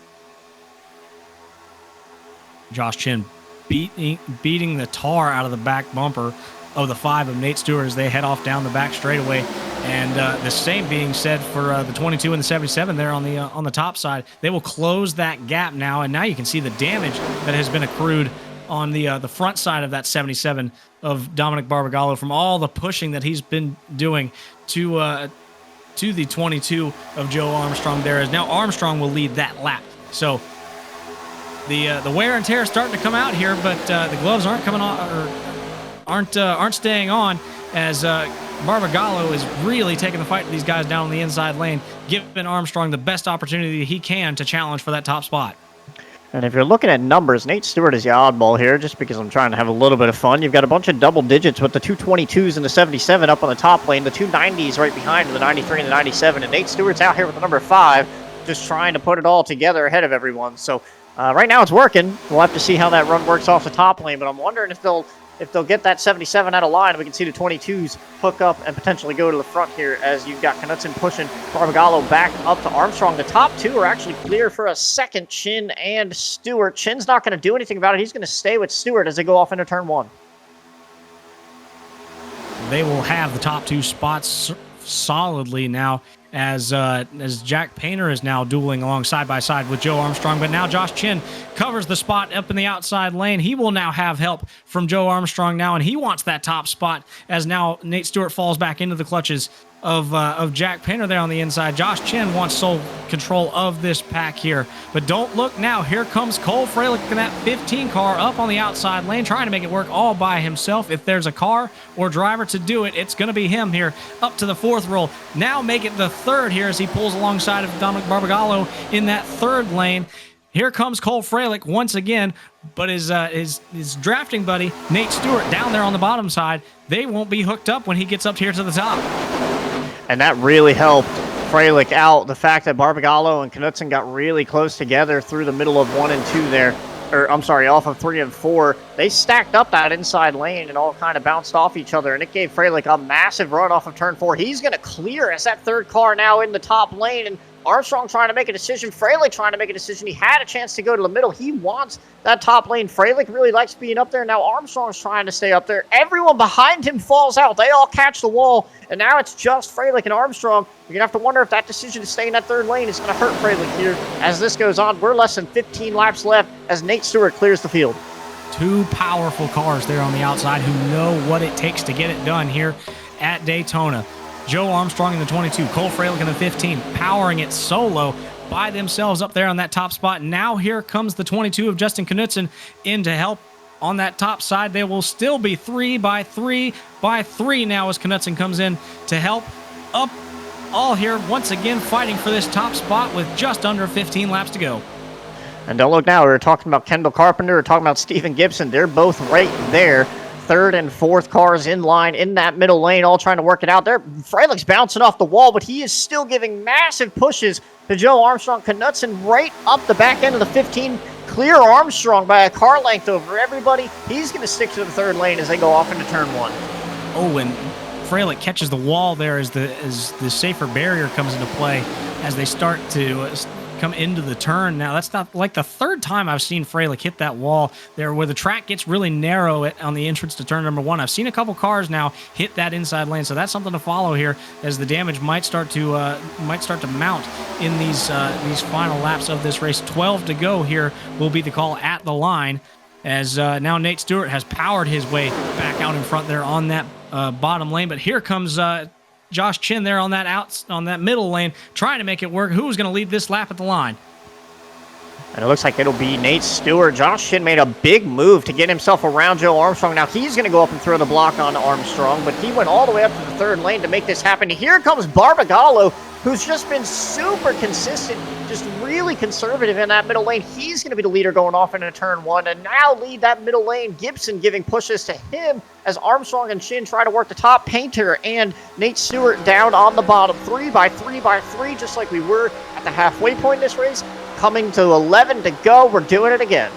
Josh Chin beating the tar out of the back bumper of the 5 of Nate Stewart as they head off down the back straightaway. And the same being said for the 22 and the 77 there on the top side. They will close that gap now, and now you can see the damage that has been accrued on the front side of that 77 of Dominic Barbagallo from all the pushing that he's been doing to the 22 of Joe Armstrong there. As now Armstrong will lead that lap. So the wear and tear is starting to come out here, but the gloves aren't coming on, or aren't staying on, as Barbagallo is really taking the fight to these guys down on the inside lane, giving Armstrong the best opportunity he can to challenge for that top spot. And if you're looking at numbers, Nate Stewart is the oddball here, just because I'm trying to have a little bit of fun. You've got a bunch of double digits with the 222s and the 77 up on the top lane, the 290s right behind the 93 and the 97, and Nate Stewart's out here with the number 5, just trying to put it all together ahead of everyone. So right now it's working. We'll have to see how that run works off the top lane, but I'm wondering if they'll get that 77 out of line. We can see the 22s hook up and potentially go to the front here, as you've got Knutson pushing Barbagallo back up to Armstrong. The top 2 are actually clear for a second, Chin and Stewart. Chin's not going to do anything about it. He's going to stay with Stewart as they go off into turn 1. They will have the top 2 spots solidly now as Jack Painter is now dueling along side by side with Joe Armstrong. But now Josh Chin covers the spot up in the outside lane. He will now have help from Joe Armstrong now, and he wants that top spot as now Nate Stewart falls back into the clutches of Jack Painter there on the inside. Josh Chin wants sole control of this pack here. But don't look now. Here comes Cole Freilich in that 15 car up on the outside lane, trying to make it work all by himself. If there's a car or driver to do it, it's going to be him here up to the fourth roll. Now make it the third here as he pulls alongside of Dominic Barbagallo in that third lane. Here comes Cole Freilich once again, but his drafting buddy, Nate Stewart, down there on the bottom side, they won't be hooked up when he gets up here to the top. And that really helped Freilich out. The fact that Barbagallo and Knutson got really close together through the middle of 1 and 2 there. Or, I'm sorry, off of 3 and 4. They stacked up that inside lane and all kind of bounced off each other. And it gave Freilich a massive run off of turn 4. He's going to clear as that third car now in the top lane. And Armstrong trying to make a decision. Freilich trying to make a decision. He had a chance to go to the middle. He wants that top lane. Freilich really likes being up there. Now Armstrong's trying to stay up there. Everyone behind him falls out. They all catch the wall. And now it's just Freilich and Armstrong. You're going to have to wonder if that decision to stay in that third lane is going to hurt Freilich here as this goes on. We're less than 15 laps left as Nate Stewart clears the field. Two powerful cars there on the outside who know what it takes to get it done here at Daytona. Joe Armstrong in the 22, Cole Freilich in the 15, powering it solo by themselves up there on that top spot. Now here comes the 22 of Justin Knutson in to help on that top side. They will still be 3 by 3 by 3 now as Knutson comes in to help up all here once again fighting for this top spot with just under 15 laps to go. And don't look now, we were talking about Kendall Carpenter, we were talking about Stephen Gibson. They're both right there. Third and fourth cars in line in that middle lane, all trying to work it out there. Freilich's bouncing off the wall, but he is still giving massive pushes to Joe Armstrong. Knutson right up the back end of the 15. Clear Armstrong by a car length over everybody. He's going to stick to the third lane as they go off into turn 1. Oh, and Freilich catches the wall there as the safer barrier comes into play as they start to come into the turn. Now, that's not like the third time I've seen Freilich hit that wall there where the track gets really narrow on the entrance to turn number 1. I've seen a couple cars now hit that inside lane, so that's something to follow here as the damage might start to mount in these final laps of this race. 12 to go here will be the call at the line as now Nate Stewart has powered his way back out in front there on that bottom lane, but here comes Josh Chin there on that middle lane, trying to make it work. Who's going to lead this lap at the line? And it looks like it'll be Nate Stewart. Josh Chin made a big move to get himself around Joe Armstrong. Now he's going to go up and throw the block on Armstrong, but he went all the way up to the third lane to make this happen. Here comes Barbagallo, who's just been super consistent, just really conservative in that middle lane. He's going to be the leader going off into turn 1 and now lead that middle lane. Gibson giving pushes to him as Armstrong and Chin try to work the top. Painter and Nate Stewart down on the bottom. 3 by 3 by 3, just like we were at the halfway point in this race. Coming to 11 to go. We're doing it again.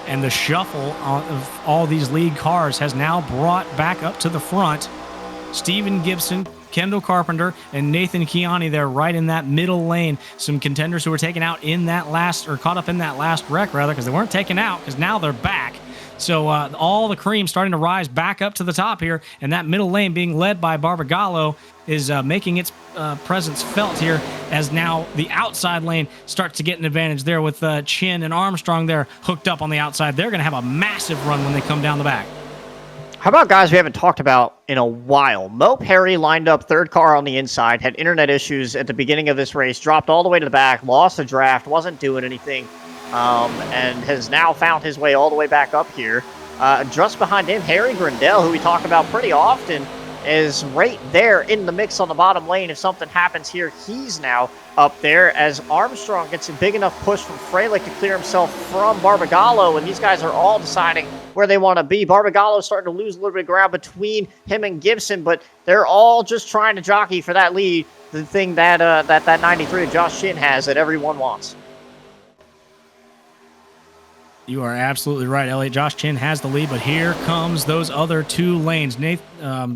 And the shuffle of all these lead cars has now brought back up to the front Stephen Gibson, Kendall Carpenter, and Nathan Kiani there right in that middle lane. Some contenders who were taken out in that last, or caught up in that last wreck rather, because they weren't taken out, because now they're back. So all the cream starting to rise back up to the top here, and that middle lane being led by Barbagallo is making its presence felt here as now the outside lane starts to get an advantage there with Chin and Armstrong there hooked up on the outside. They're going to have a massive run when they come down the back. How about guys we haven't talked about in a while? Mo Perry lined up third car on the inside, had internet issues at the beginning of this race, dropped all the way to the back, lost the draft, wasn't doing anything, and has now found his way all the way back up here. Just behind him, Harry Grindell, who we talk about pretty often, is right there in the mix on the bottom lane. If something happens here, he's now up there as Armstrong gets a big enough push from Freilich to clear himself from Barbagallo, and these guys are all deciding where they want to be. Barbagallo's starting to lose a little bit of ground between him and Gibson, but they're all just trying to jockey for that lead, the thing that that 93 of Josh Chin has that everyone wants. You are absolutely right, Elliot. Josh Chin has the lead, but here comes those other two lanes.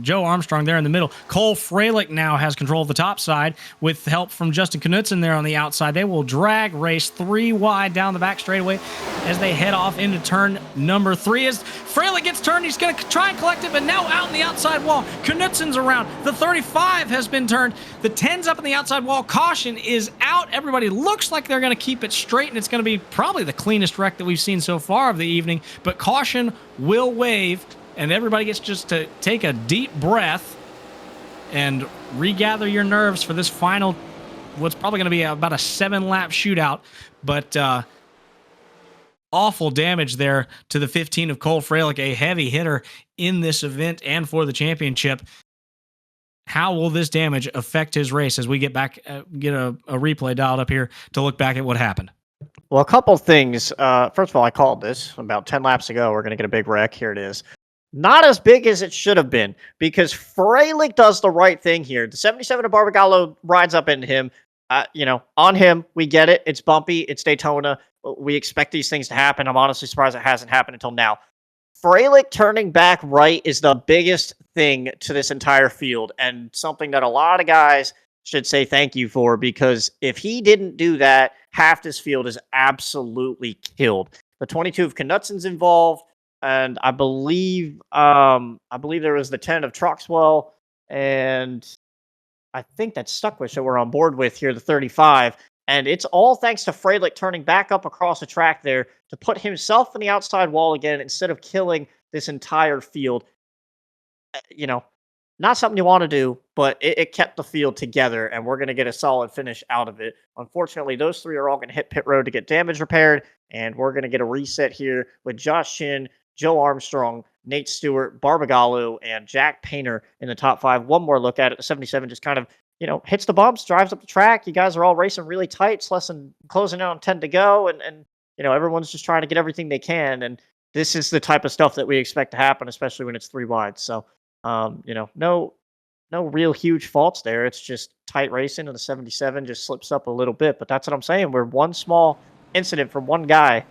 Joe Armstrong there in the middle. Cole Freilich now has control of the top side with help from Justin Knudsen there on the outside. They will drag race 3 wide down the back straightaway as they head off into turn number 3. As Freilich gets turned, he's going to try and collect it, but now out on the outside wall. Knudsen's around. The 35 has been turned. The 10's up on the outside wall. Caution is out. Everybody looks like they're going to keep it straight, and it's going to be probably the cleanest wreck that we've seen so far of the evening, but caution will wave, and everybody gets just to take a deep breath and regather your nerves for this final, what's probably going to be about a 7-lap shootout, but awful damage there to the 15 of Cole Freilich, a heavy hitter in this event and for the championship. How will this damage affect his race as we get back, get a replay dialed up here to look back at what happened? Well, a couple things. First of all, I called this about 10 laps ago. We're going to get a big wreck. Here it is. Not as big as it should have been because Freilich does the right thing here. The 77 of Barbagallo rides up into him. On him, we get it. It's bumpy. It's Daytona. We expect these things to happen. I'm honestly surprised it hasn't happened until now. Freilich turning back right is the biggest thing to this entire field and something that a lot of guys should say thank you for, because if he didn't do that, half this field is absolutely killed. The 22 of Knudsen's involved, and I believe there was the 10 of Troxwell, and I think that's Stuckwish that we're on board with here, the 35. And it's all thanks to Freilich turning back up across the track there to put himself in the outside wall again instead of killing this entire field. Not something you want to do, but it kept the field together, and we're going to get a solid finish out of it. Unfortunately, those three are all going to hit pit road to get damage repaired, and we're going to get a reset here with Josh Shin, Joe Armstrong, Nate Stewart, Barbagallo, and Jack Painter in the top 5. One more look at it. The 77 just kind of, hits the bumps, drives up the track. You guys are all racing really tight. It's less than closing out on 10 to go, and everyone's just trying to get everything they can, and this is the type of stuff that we expect to happen, especially when it's 3 wide. So, no real huge faults there. It's just tight racing, and the 77 just slips up a little bit. But that's what I'm saying. Where one small incident from one guy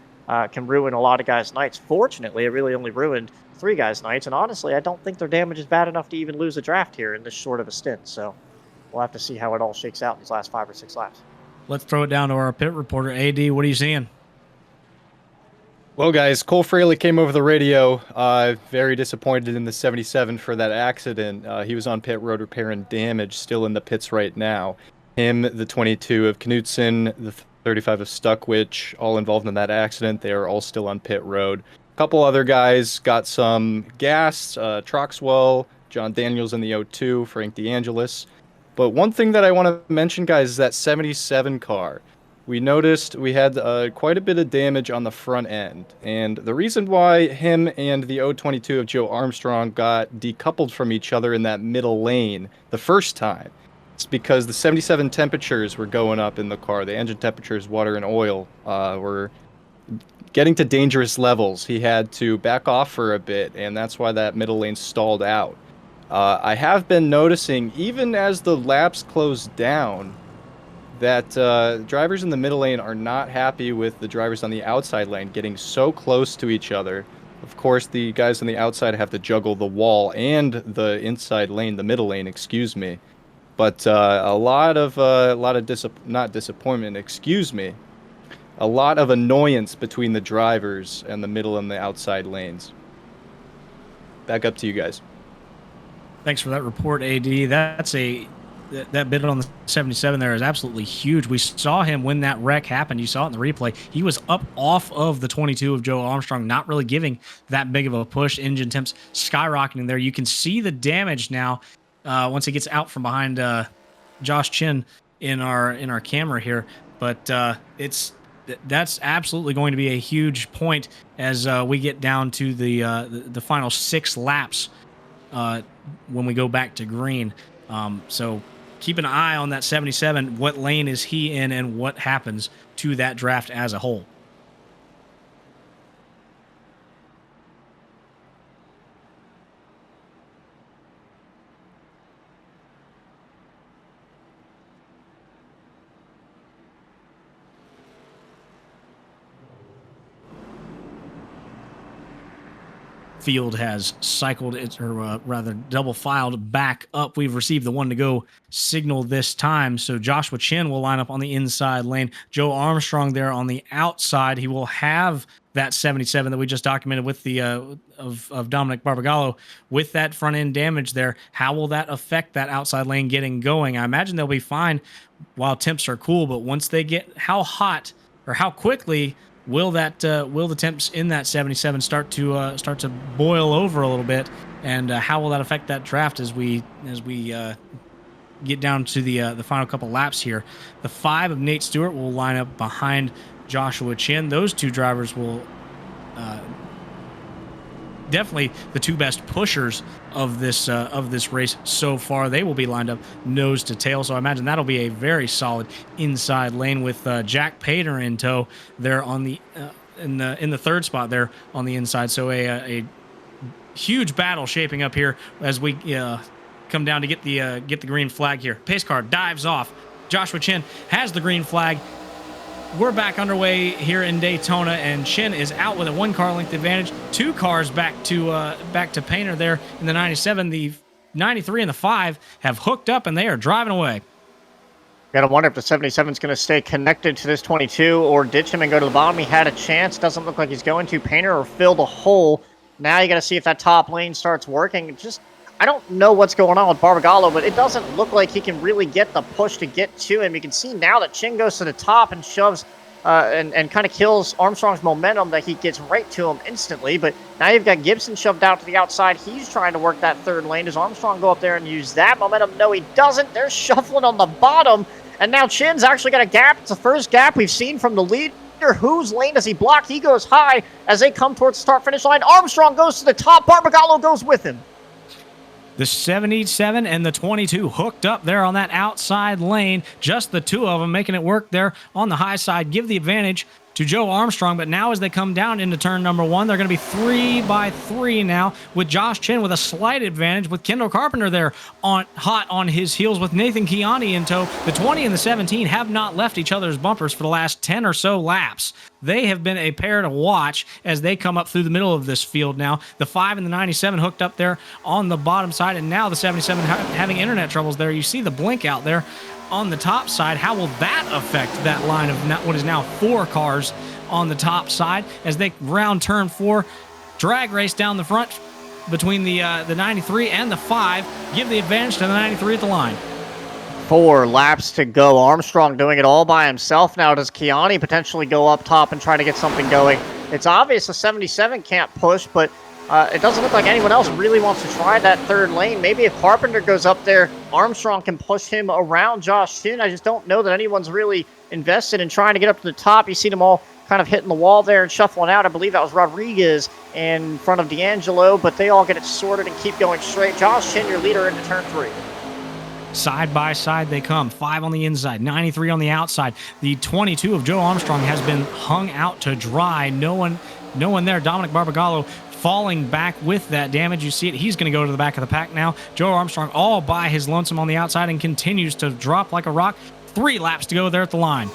can ruin a lot of guys' nights. Fortunately, it really only ruined 3 guys' nights. And honestly, I don't think their damage is bad enough to even lose a draft here in this short of a stint. So we'll have to see how it all shakes out in these last 5 or 6 laps. Let's throw it down to our pit reporter. AD, what are you seeing? Well, guys, Cole Freilich came over the radio, very disappointed in the 77 for that accident. He was on pit road repair and damage, still in the pits right now. Him, the 22 of Knudsen, the 35 of Stuckwich, all involved in that accident. They are all still on pit road. A couple other guys got some gas, Troxwell, John Daniels in the 02, Frank DeAngelis. But one thing that I want to mention, guys, is that 77 car. We noticed we had quite a bit of damage on the front end, and the reason why him and the 022 of Joe Armstrong got decoupled from each other in that middle lane the first time is because the 77 temperatures were going up in the car. The engine temperatures, water and oil, were getting to dangerous levels. He had to back off for a bit, and that's why that middle lane stalled out. I have been noticing, even as the laps closed down, that drivers in the middle lane are not happy with the drivers on the outside lane getting so close to each other. Of course, the guys on the outside have to juggle the wall and the inside lane, the middle lane, excuse me. But a lot of annoyance between the drivers and the middle and the outside lanes. Back up to you guys. Thanks for that report, AD. That bit on the 77 there is absolutely huge. We saw him when that wreck happened. You saw it in the replay. He was up off of the 22 of Joe Armstrong, not really giving that big of a push. Engine temps skyrocketing there. You can see the damage now once he gets out from behind Josh Chin in our camera here. But that's absolutely going to be a huge point as we get down to the final 6 laps when we go back to green. So keep an eye on that 77. What lane is he in and what happens to that draft as a whole? field has cycled it, or rather double filed back up. We've received the 1 to go signal this time. So Joshua Chin will line up on the inside lane. Joe Armstrong there on the outside. He will have that 77 that we just documented with the of Dominic Barbagallo with that front end damage there. How will that affect that outside lane getting going? I imagine they'll be fine while temps are cool, but once they get, how hot or how quickly will the temps in that 77 start to boil over a little bit, and how will that affect that draft as we get down to the final couple laps here? The 5 of Nate Stewart will line up behind Joshua Chin. Those two drivers will definitely the two best pushers of this race so far. They will be lined up nose to tail, so I imagine that'll be a very solid inside lane with Jack Pater in tow there on the in the third spot there on the inside. So a huge battle shaping up here as we come down to get the green flag here. Pace car dives off. Joshua Chin has the green flag. We're back underway here in Daytona, and Chin is out with a 1 car length advantage. 2 cars back to Painter there in the 97. The 93 and the 5 have hooked up, and they are driving away. Gotta wonder if the 77 is going to stay connected to this 22 or ditch him and go to the bottom. He had a chance. Doesn't look like he's going to. Painter or fill the hole. Now you got to see if that top lane starts working. I don't know what's going on with Barbagallo, but it doesn't look like he can really get the push to get to him. You can see now that Chin goes to the top and shoves and kind of kills Armstrong's momentum, that he gets right to him instantly. But now you've got Gibson shoved out to the outside. He's trying to work that third lane. Does Armstrong go up there and use that momentum? No, he doesn't. They're shuffling on the bottom, and now Chin's actually got a gap. It's the first gap we've seen from the leader. Whose lane does he block? He goes high as they come towards the start-finish line. Armstrong goes to the top. Barbagallo goes with him. The 77 and the 22 hooked up there on that outside lane. Just the two of them making it work there on the high side. Give the advantage to Joe Armstrong, but now as they come down into turn number 1, they're going to be 3 by 3 now, with Josh Chin with a slight advantage, with Kendall Carpenter there hot on his heels, with Nathan Kiani in tow. The 20 and the 17 have not left each other's bumpers for the last 10 or so laps. They have been a pair to watch as they come up through the middle of this field now. The 5 and the 97 hooked up there on the bottom side, and now the 77 having internet troubles there. You see the blink out there on the top side. How will that affect that line of what is now 4 cars on the top side as they round turn 4, drag race down the front between the 93 and the 5, give the advantage to the 93 at the line. 4 laps to go. Armstrong doing it all by himself now. Does Kiani potentially go up top and try to get something going? It's obvious the 77 can't push, but it doesn't look like anyone else really wants to try that third lane. Maybe if Carpenter goes up there, Armstrong can push him around Josh Chin. I just don't know that anyone's really invested in trying to get up to the top. You see them all kind of hitting the wall there and shuffling out. I believe that was Rodriguez in front of D'Angelo, but they all get it sorted and keep going straight. Josh Chin, your leader, into turn 3. Side by side they come. 5 on the inside, 93 on the outside. The 22 of Joe Armstrong has been hung out to dry. No one there. Dominic Barbagallo falling back with that damage. You see it. He's going to go to the back of the pack now. Joe Armstrong all by his lonesome on the outside and continues to drop like a rock. 3 laps to go there at the line.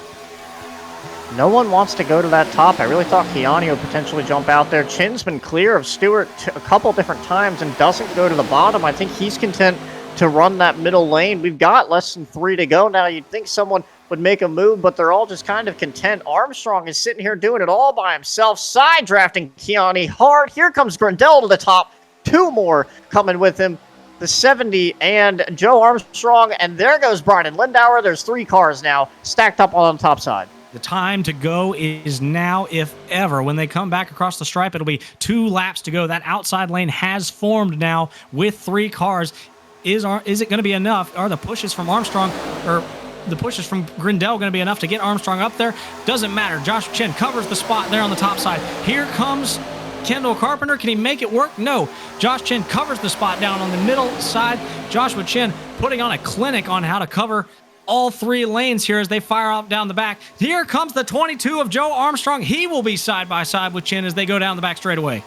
No one wants to go to that top. I really thought Kiani would potentially jump out there. Chin's been clear of Stewart a couple different times and doesn't go to the bottom. I think he's content to run that middle lane. We've got less than 3 to go now. You'd think someone would make a move, but they're all just kind of content. Armstrong is sitting here doing it all by himself, side drafting Kiani hard. Here comes Grindel to the top. 2 more coming with him. The 70 and Joe Armstrong, and there goes Brian Lindauer. There's 3 cars now stacked up on the top side. The time to go is now, if ever. When they come back across the stripe, it'll be 2 laps to go. That outside lane has formed now with 3 cars. Is it going to be enough? Are the pushes from Armstrong or the pushes from Grindel going to be enough to get Armstrong up there? Doesn't matter. Josh Chin covers the spot there on the top side. Here comes Kendall Carpenter. Can he make it work? No. Josh Chin covers the spot down on the middle side. Joshua Chin putting on a clinic on how to cover all 3 lanes here as they fire up down the back. Here comes the 22 of Joe Armstrong. He will be side by side with Chin as they go down the back straightaway.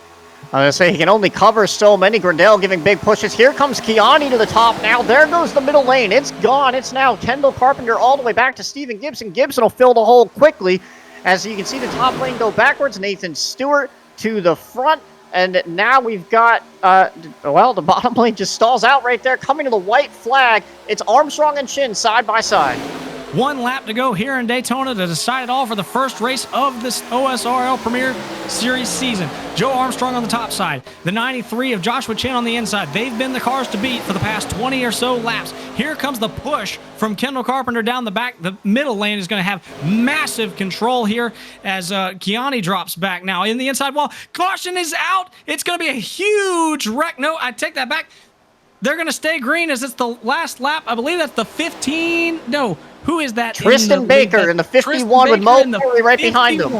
I was going to say, he can only cover so many. Grindel giving big pushes. Here comes Kiani to the top now. There goes the middle lane. It's gone. It's now Kendall Carpenter all the way back to Steven Gibson. Gibson will fill the hole quickly. As you can see the top lane go backwards. Nathan Stewart to the front. And now we've got, well, the bottom lane just stalls out right there, coming to the white flag. It's Armstrong and Chin side by side. 1 lap to go here in Daytona to decide it all for the first race of this OSRL Premier Series season. Joe Armstrong on the top side, the 93 of Joshua Chin on the inside. They've been the cars to beat for the past 20 or so laps. Here comes the push from Kendall Carpenter down the back. The middle lane is going to have massive control here as Kiani drops back now in the inside wall. Caution is out. It's going to be a huge wreck. No, I take that back. They're going to stay green as it's the last lap. I believe that's the 15. No, who is that? Tristan Baker in the 51 with Mo Perry right behind him.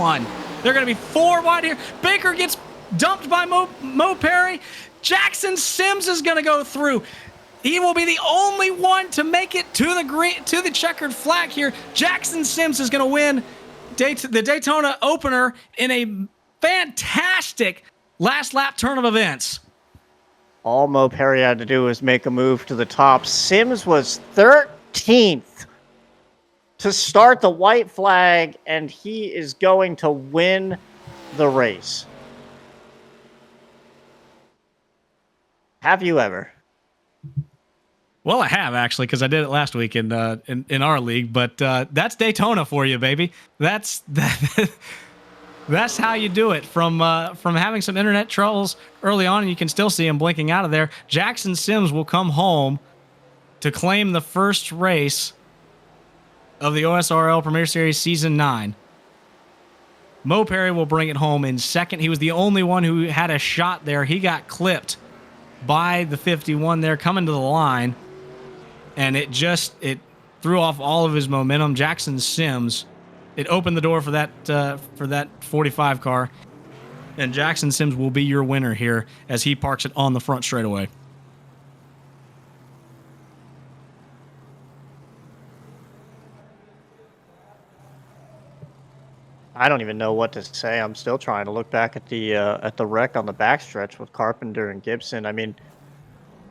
They're going to be 4 wide here. Baker gets dumped by Mo Perry. Jackson Sims is going to go through. He will be the only one to make it to the checkered flag here. Jackson Sims is going to win the Daytona opener in a fantastic last lap turn of events. All Mo Perry had to do was make a move to the top. Sims was 13th to start the white flag, and he is going to win the race. Have you ever? Well, I have actually, because I did it last week in our league. But that's Daytona for you, baby. That's how you do it. From having some internet troubles early on, and you can still see him blinking out of there. Jackson Sims will come home to claim the first race of the OSRL Premier Series Season 9. Mo Perry will bring it home in second. He was the only one who had a shot there. He got clipped by the 51 there coming to the line, and it threw off all of his momentum. Jackson Sims, it opened the door for that 45 car, and Jackson Sims will be your winner here as he parks it on the front straightaway. I don't even know what to say. I'm still trying to look back at the wreck on the backstretch with Carpenter and Gibson. I mean,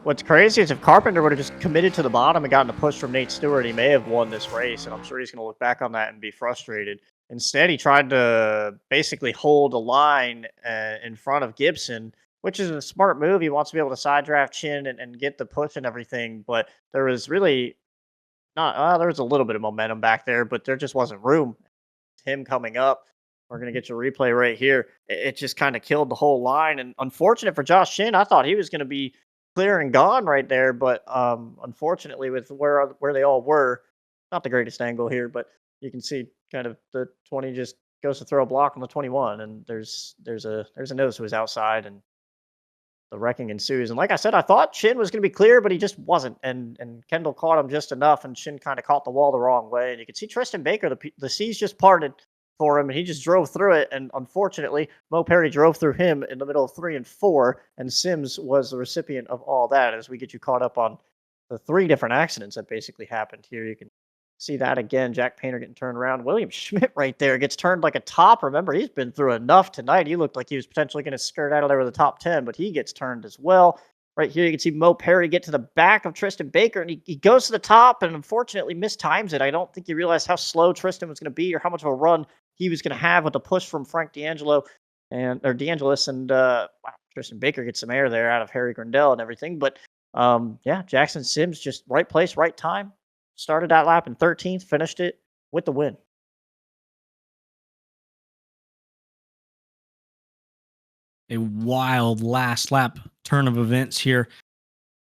what's crazy is if Carpenter would have just committed to the bottom and gotten a push from Nate Stewart, he may have won this race, and I'm sure he's going to look back on that and be frustrated. Instead, he tried to basically hold a line in front of Gibson, which is a smart move. He wants to be able to side draft Chin and get the push and everything, but there was really not. There was a little bit of momentum back there, but there just wasn't room. Him coming up, we're going to get your replay right here. It just kind of killed the whole line, and unfortunate for Josh Chin. I thought he was going to be clear and gone right there, but unfortunately with where they all were, not the greatest angle here, but you can see kind of the 20 just goes to throw a block on the 21, and there's a nose to his outside, and the wrecking ensues. And like I said, I thought Chin was going to be clear, but he just wasn't, and Kendall caught him just enough, and Chin kind of caught the wall the wrong way, and you can see Tristan Baker, the seas just parted for him, and he just drove through it, and unfortunately, Mo Perry drove through him in the middle of 3 and 4, and Sims was the recipient of all that as we get you caught up on the 3 different accidents that basically happened here. You can see that again. Jack Painter getting turned around. William Schmidt right there gets turned like a top. Remember, he's been through enough tonight. He looked like he was potentially going to skirt out of there with the top 10, but he gets turned as well. Right here, you can see Mo Perry get to the back of Tristan Baker, and he goes to the top and unfortunately mistimes it. I don't think he realized how slow Tristan was going to be or how much of a run he was going to have with the push from Frank DeAngelis, and wow, Tristan Baker gets some air there out of Harry Grindell and everything. But yeah, Jackson Sims just right place, right time. Started that lap in 13th, finished it with the win. A wild last lap turn of events here.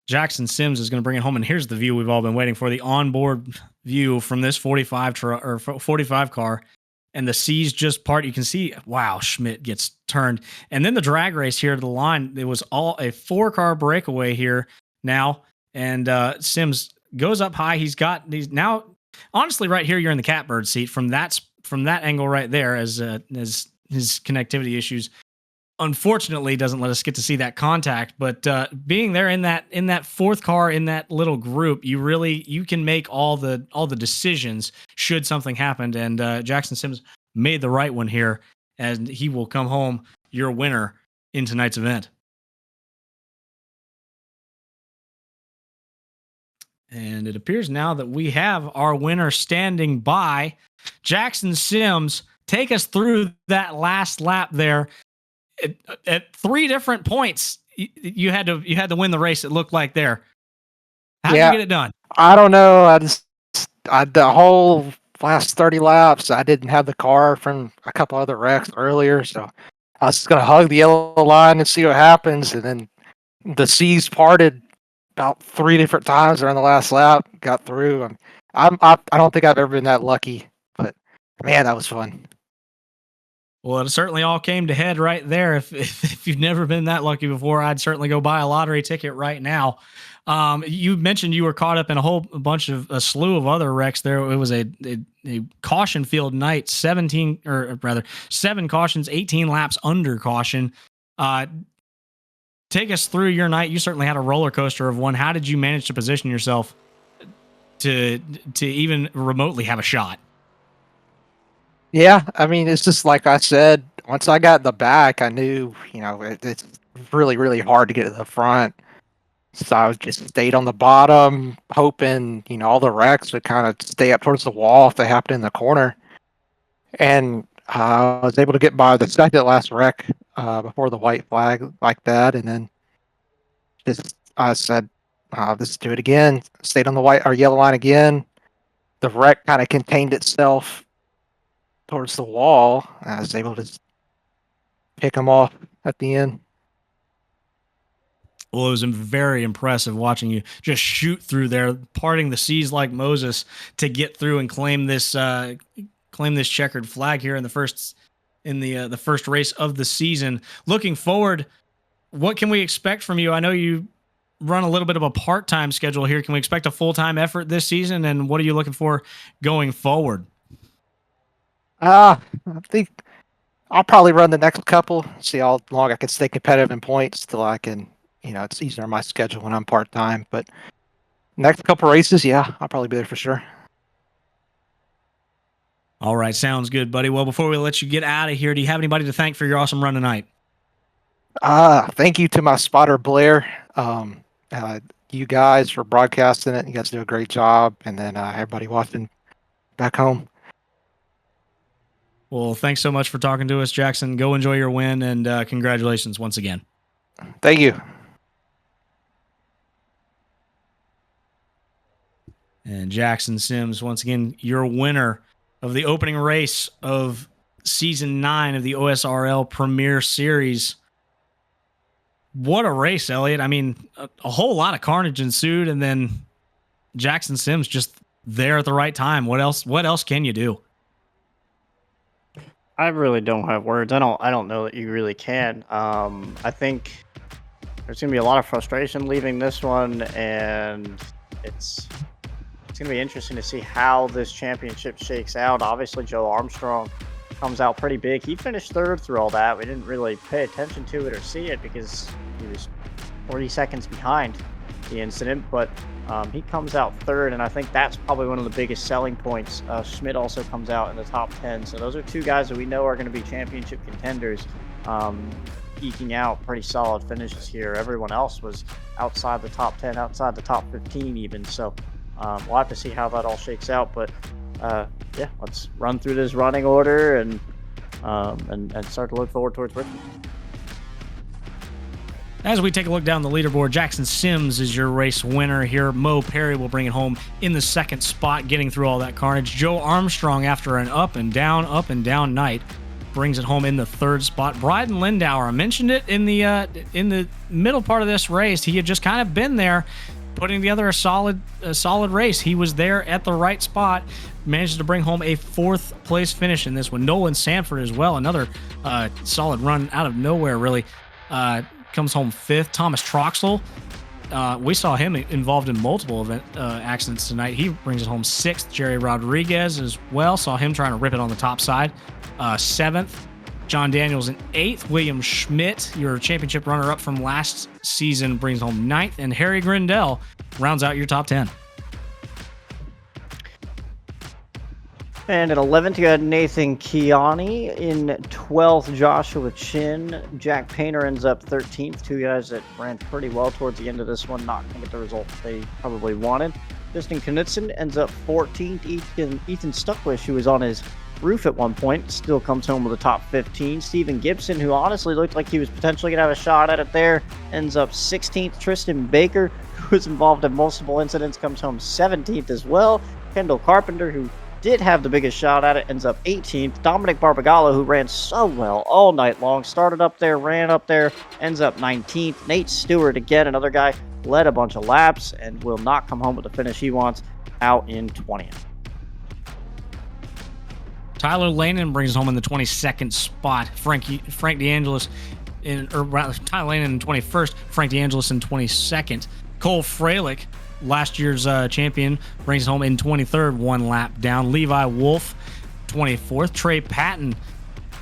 Jackson Sims is going to bring it home, and here's the view we've all been waiting for, the onboard view from this 45 car, and the seas just part. You can see, wow, Schmidt gets turned. And then the drag race here to the line, it was all a 4-car breakaway here now, and Sims goes up high. He's now, honestly, right here, you're in the catbird seat from that angle right there as his connectivity issues unfortunately doesn't let us get to see that contact, but being there in that 4th car in that little group, you can make all the decisions should something happen, and Jackson Sims made the right one here, and he will come home your winner in tonight's event. And it appears now that we have our winner standing by. Jackson Sims, take us through that last lap there at 3 different points, you had to win the race. It looked like there. How did Yeah. you get it done? I don't know. The whole last 30 laps, I didn't have the car from a couple other wrecks earlier, so I was just gonna hug the yellow line and see what happens. And then the seas parted about 3 different times during the last lap. Got through. I don't think I've ever been that lucky, but man, that was fun. Well, it certainly all came to head right there. If you've never been that lucky before, I'd certainly go buy a lottery ticket right now. You mentioned you were caught up in a slew of other wrecks there. It was a caution field night, 7 cautions, 18 laps under caution. Take us through your night. You certainly had a roller coaster of one. How did you manage to position yourself to even remotely have a shot? Yeah, I mean, it's just like I said, once I got in the back, I knew, it's really, really hard to get to the front. So I just stayed on the bottom, hoping, all the wrecks would kind of stay up towards the wall if they happened in the corner. And I was able to get by the second last wreck before the white flag like that. And then I said, let's do it again. Stayed on the white or yellow line again. The wreck kind of contained itself towards the wall. I was able to pick them off at the end. Well, it was very impressive watching you just shoot through there, parting the seas like Moses to get through and claim this checkered flag here in the first race of the season. Looking forward, what can we expect from you? I know you run a little bit of a part-time schedule here. Can we expect a full-time effort this season? And what are you looking for going forward? I think I'll probably run the next couple, see how long I can stay competitive in points till I can, it's easier on my schedule when I'm part-time. But next couple races, yeah, I'll probably be there for sure. All right, sounds good, buddy. Well, before we let you get out of here, do you have anybody to thank for your awesome run tonight? Thank you to my spotter, Blair. You guys for broadcasting it. You guys do a great job. And then everybody watching back home. Well, thanks so much for talking to us, Jackson. Go enjoy your win, and congratulations once again. Thank you. And Jackson Sims, once again, your winner of the opening race of Season 9 of the OSRL Premier Series. What a race, Elliot. I mean, a whole lot of carnage ensued, and then Jackson Sims just there at the right time. What else can you do? I really don't have words. I don't know that you really can. I think there's gonna be a lot of frustration leaving this one, and it's gonna be interesting to see how this championship shakes out. Obviously, Joe Armstrong comes out pretty big. He finished third through all that. We didn't really pay attention to it or see it because he was 40 seconds behind the incident, but he comes out third, and I think that's probably one of the biggest selling points. Schmidt also comes out in the top 10, so those are 2 guys that we know are going to be championship contenders, eking out pretty solid finishes here. Everyone else was outside the top 10, outside the top 15 even, so we'll have to see how that all shakes out, but yeah, let's run through this running order and start to look forward towards Richmond. As we take a look down the leaderboard, Jackson Sims is your race winner here. Mo Perry will bring it home in the second spot, getting through all that carnage. Joe Armstrong, after an up and down night, brings it home in the third spot. Bryden Lindauer, I mentioned it in the middle part of this race. He had just kind of been there, putting together a solid race. He was there at the right spot, managed to bring home a 4th place finish in this one. Nolan Sanford as well, another solid run out of nowhere, really. Comes home 5th. Thomas Troxel, we saw him involved in multiple accidents tonight. He brings it home 6th. Jerry Rodriguez as well, saw him trying to rip it on the top side. 7th. John Daniels in 8th. William Schmidt, your championship runner-up from last season, brings home 9th. And Harry Grindell rounds out your top 10. And at 11th, you had Nathan Kiani. In 12th, Joshua Chin. Jack Painter ends up 13th. 2 guys that ran pretty well towards the end of this one, not going to get the result they probably wanted. Justin Knudsen ends up 14th. Ethan Stuckwish, who was on his roof at one point, still comes home with a top 15. Steven Gibson, who honestly looked like he was potentially going to have a shot at it there, ends up 16th. Tristan Baker, who was involved in multiple incidents, comes home 17th as well. Kendall Carpenter, who did have the biggest shot at it, ends up 18th. Dominic Barbagallo, who ran so well all night long, started up there, ran up there, ends up 19th. Nate Stewart, again, another guy, led a bunch of laps and will not come home with the finish he wants, out in 20th. Tyler Lanin brings home in the 22nd spot. Frank DeAngelis Tyler Lanin in 21st. Frank DeAngelis in 22nd. Cole Freilich, last year's champion, brings home in 23rd, 1 lap down. Levi Wolf, 24th. Trey Patton,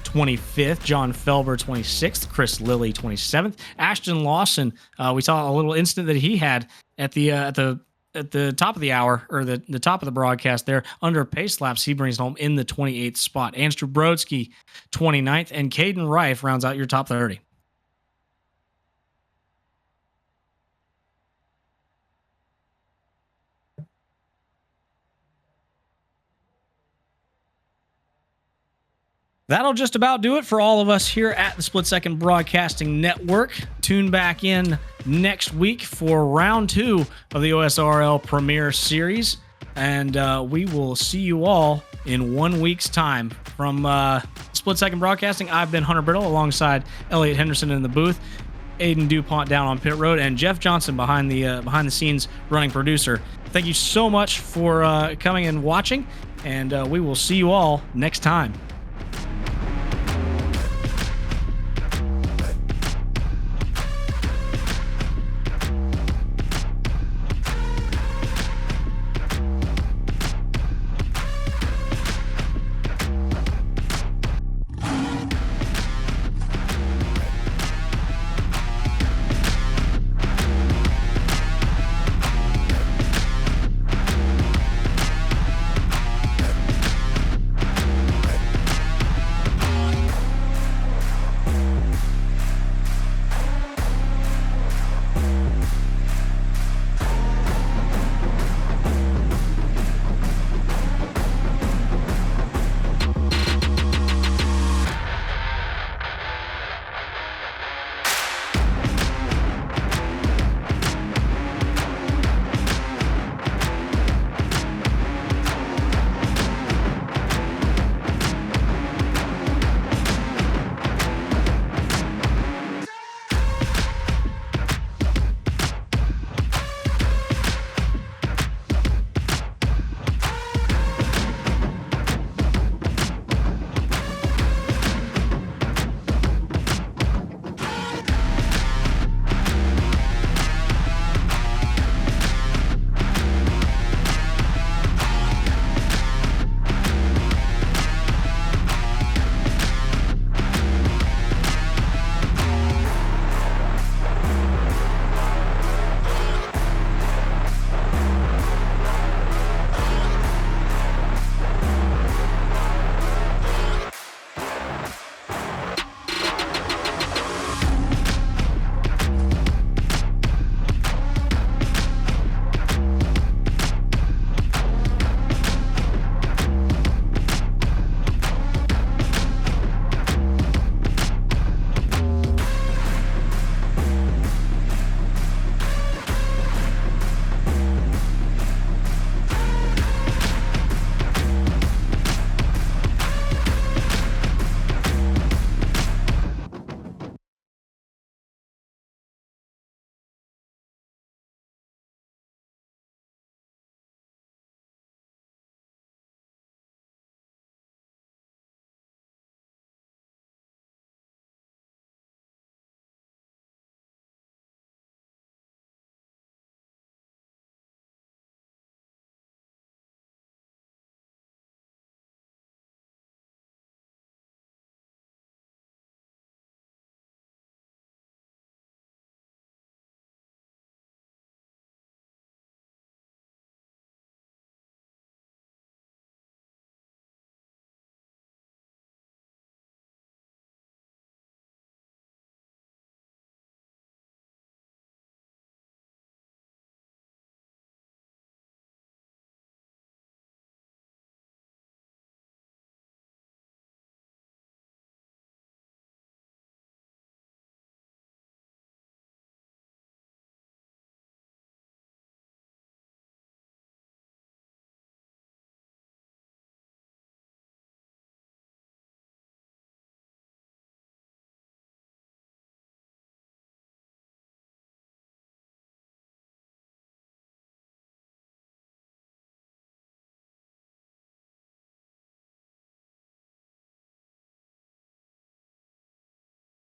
25th. John Felber, 26th. Chris Lilly, 27th. Ashton Lawson, we saw a little incident that he had at the top of the hour, or the top of the broadcast there, under pace laps. He brings home in the 28th spot. Andrew Brodsky, 29th. And Caden Rife rounds out your top 30. That'll just about do it for all of us here at the Split Second Broadcasting Network. Tune back in next week for round 2 of the OSRL Premier Series. And we will see you all in 1 week's time. From Split Second Broadcasting, I've been Hunter Brittle alongside Elliot Henderson in the booth, Aiden DuPont down on pit road, and Jeff Johnson behind the scenes running producer. Thank you so much for coming and watching, and we will see you all next time.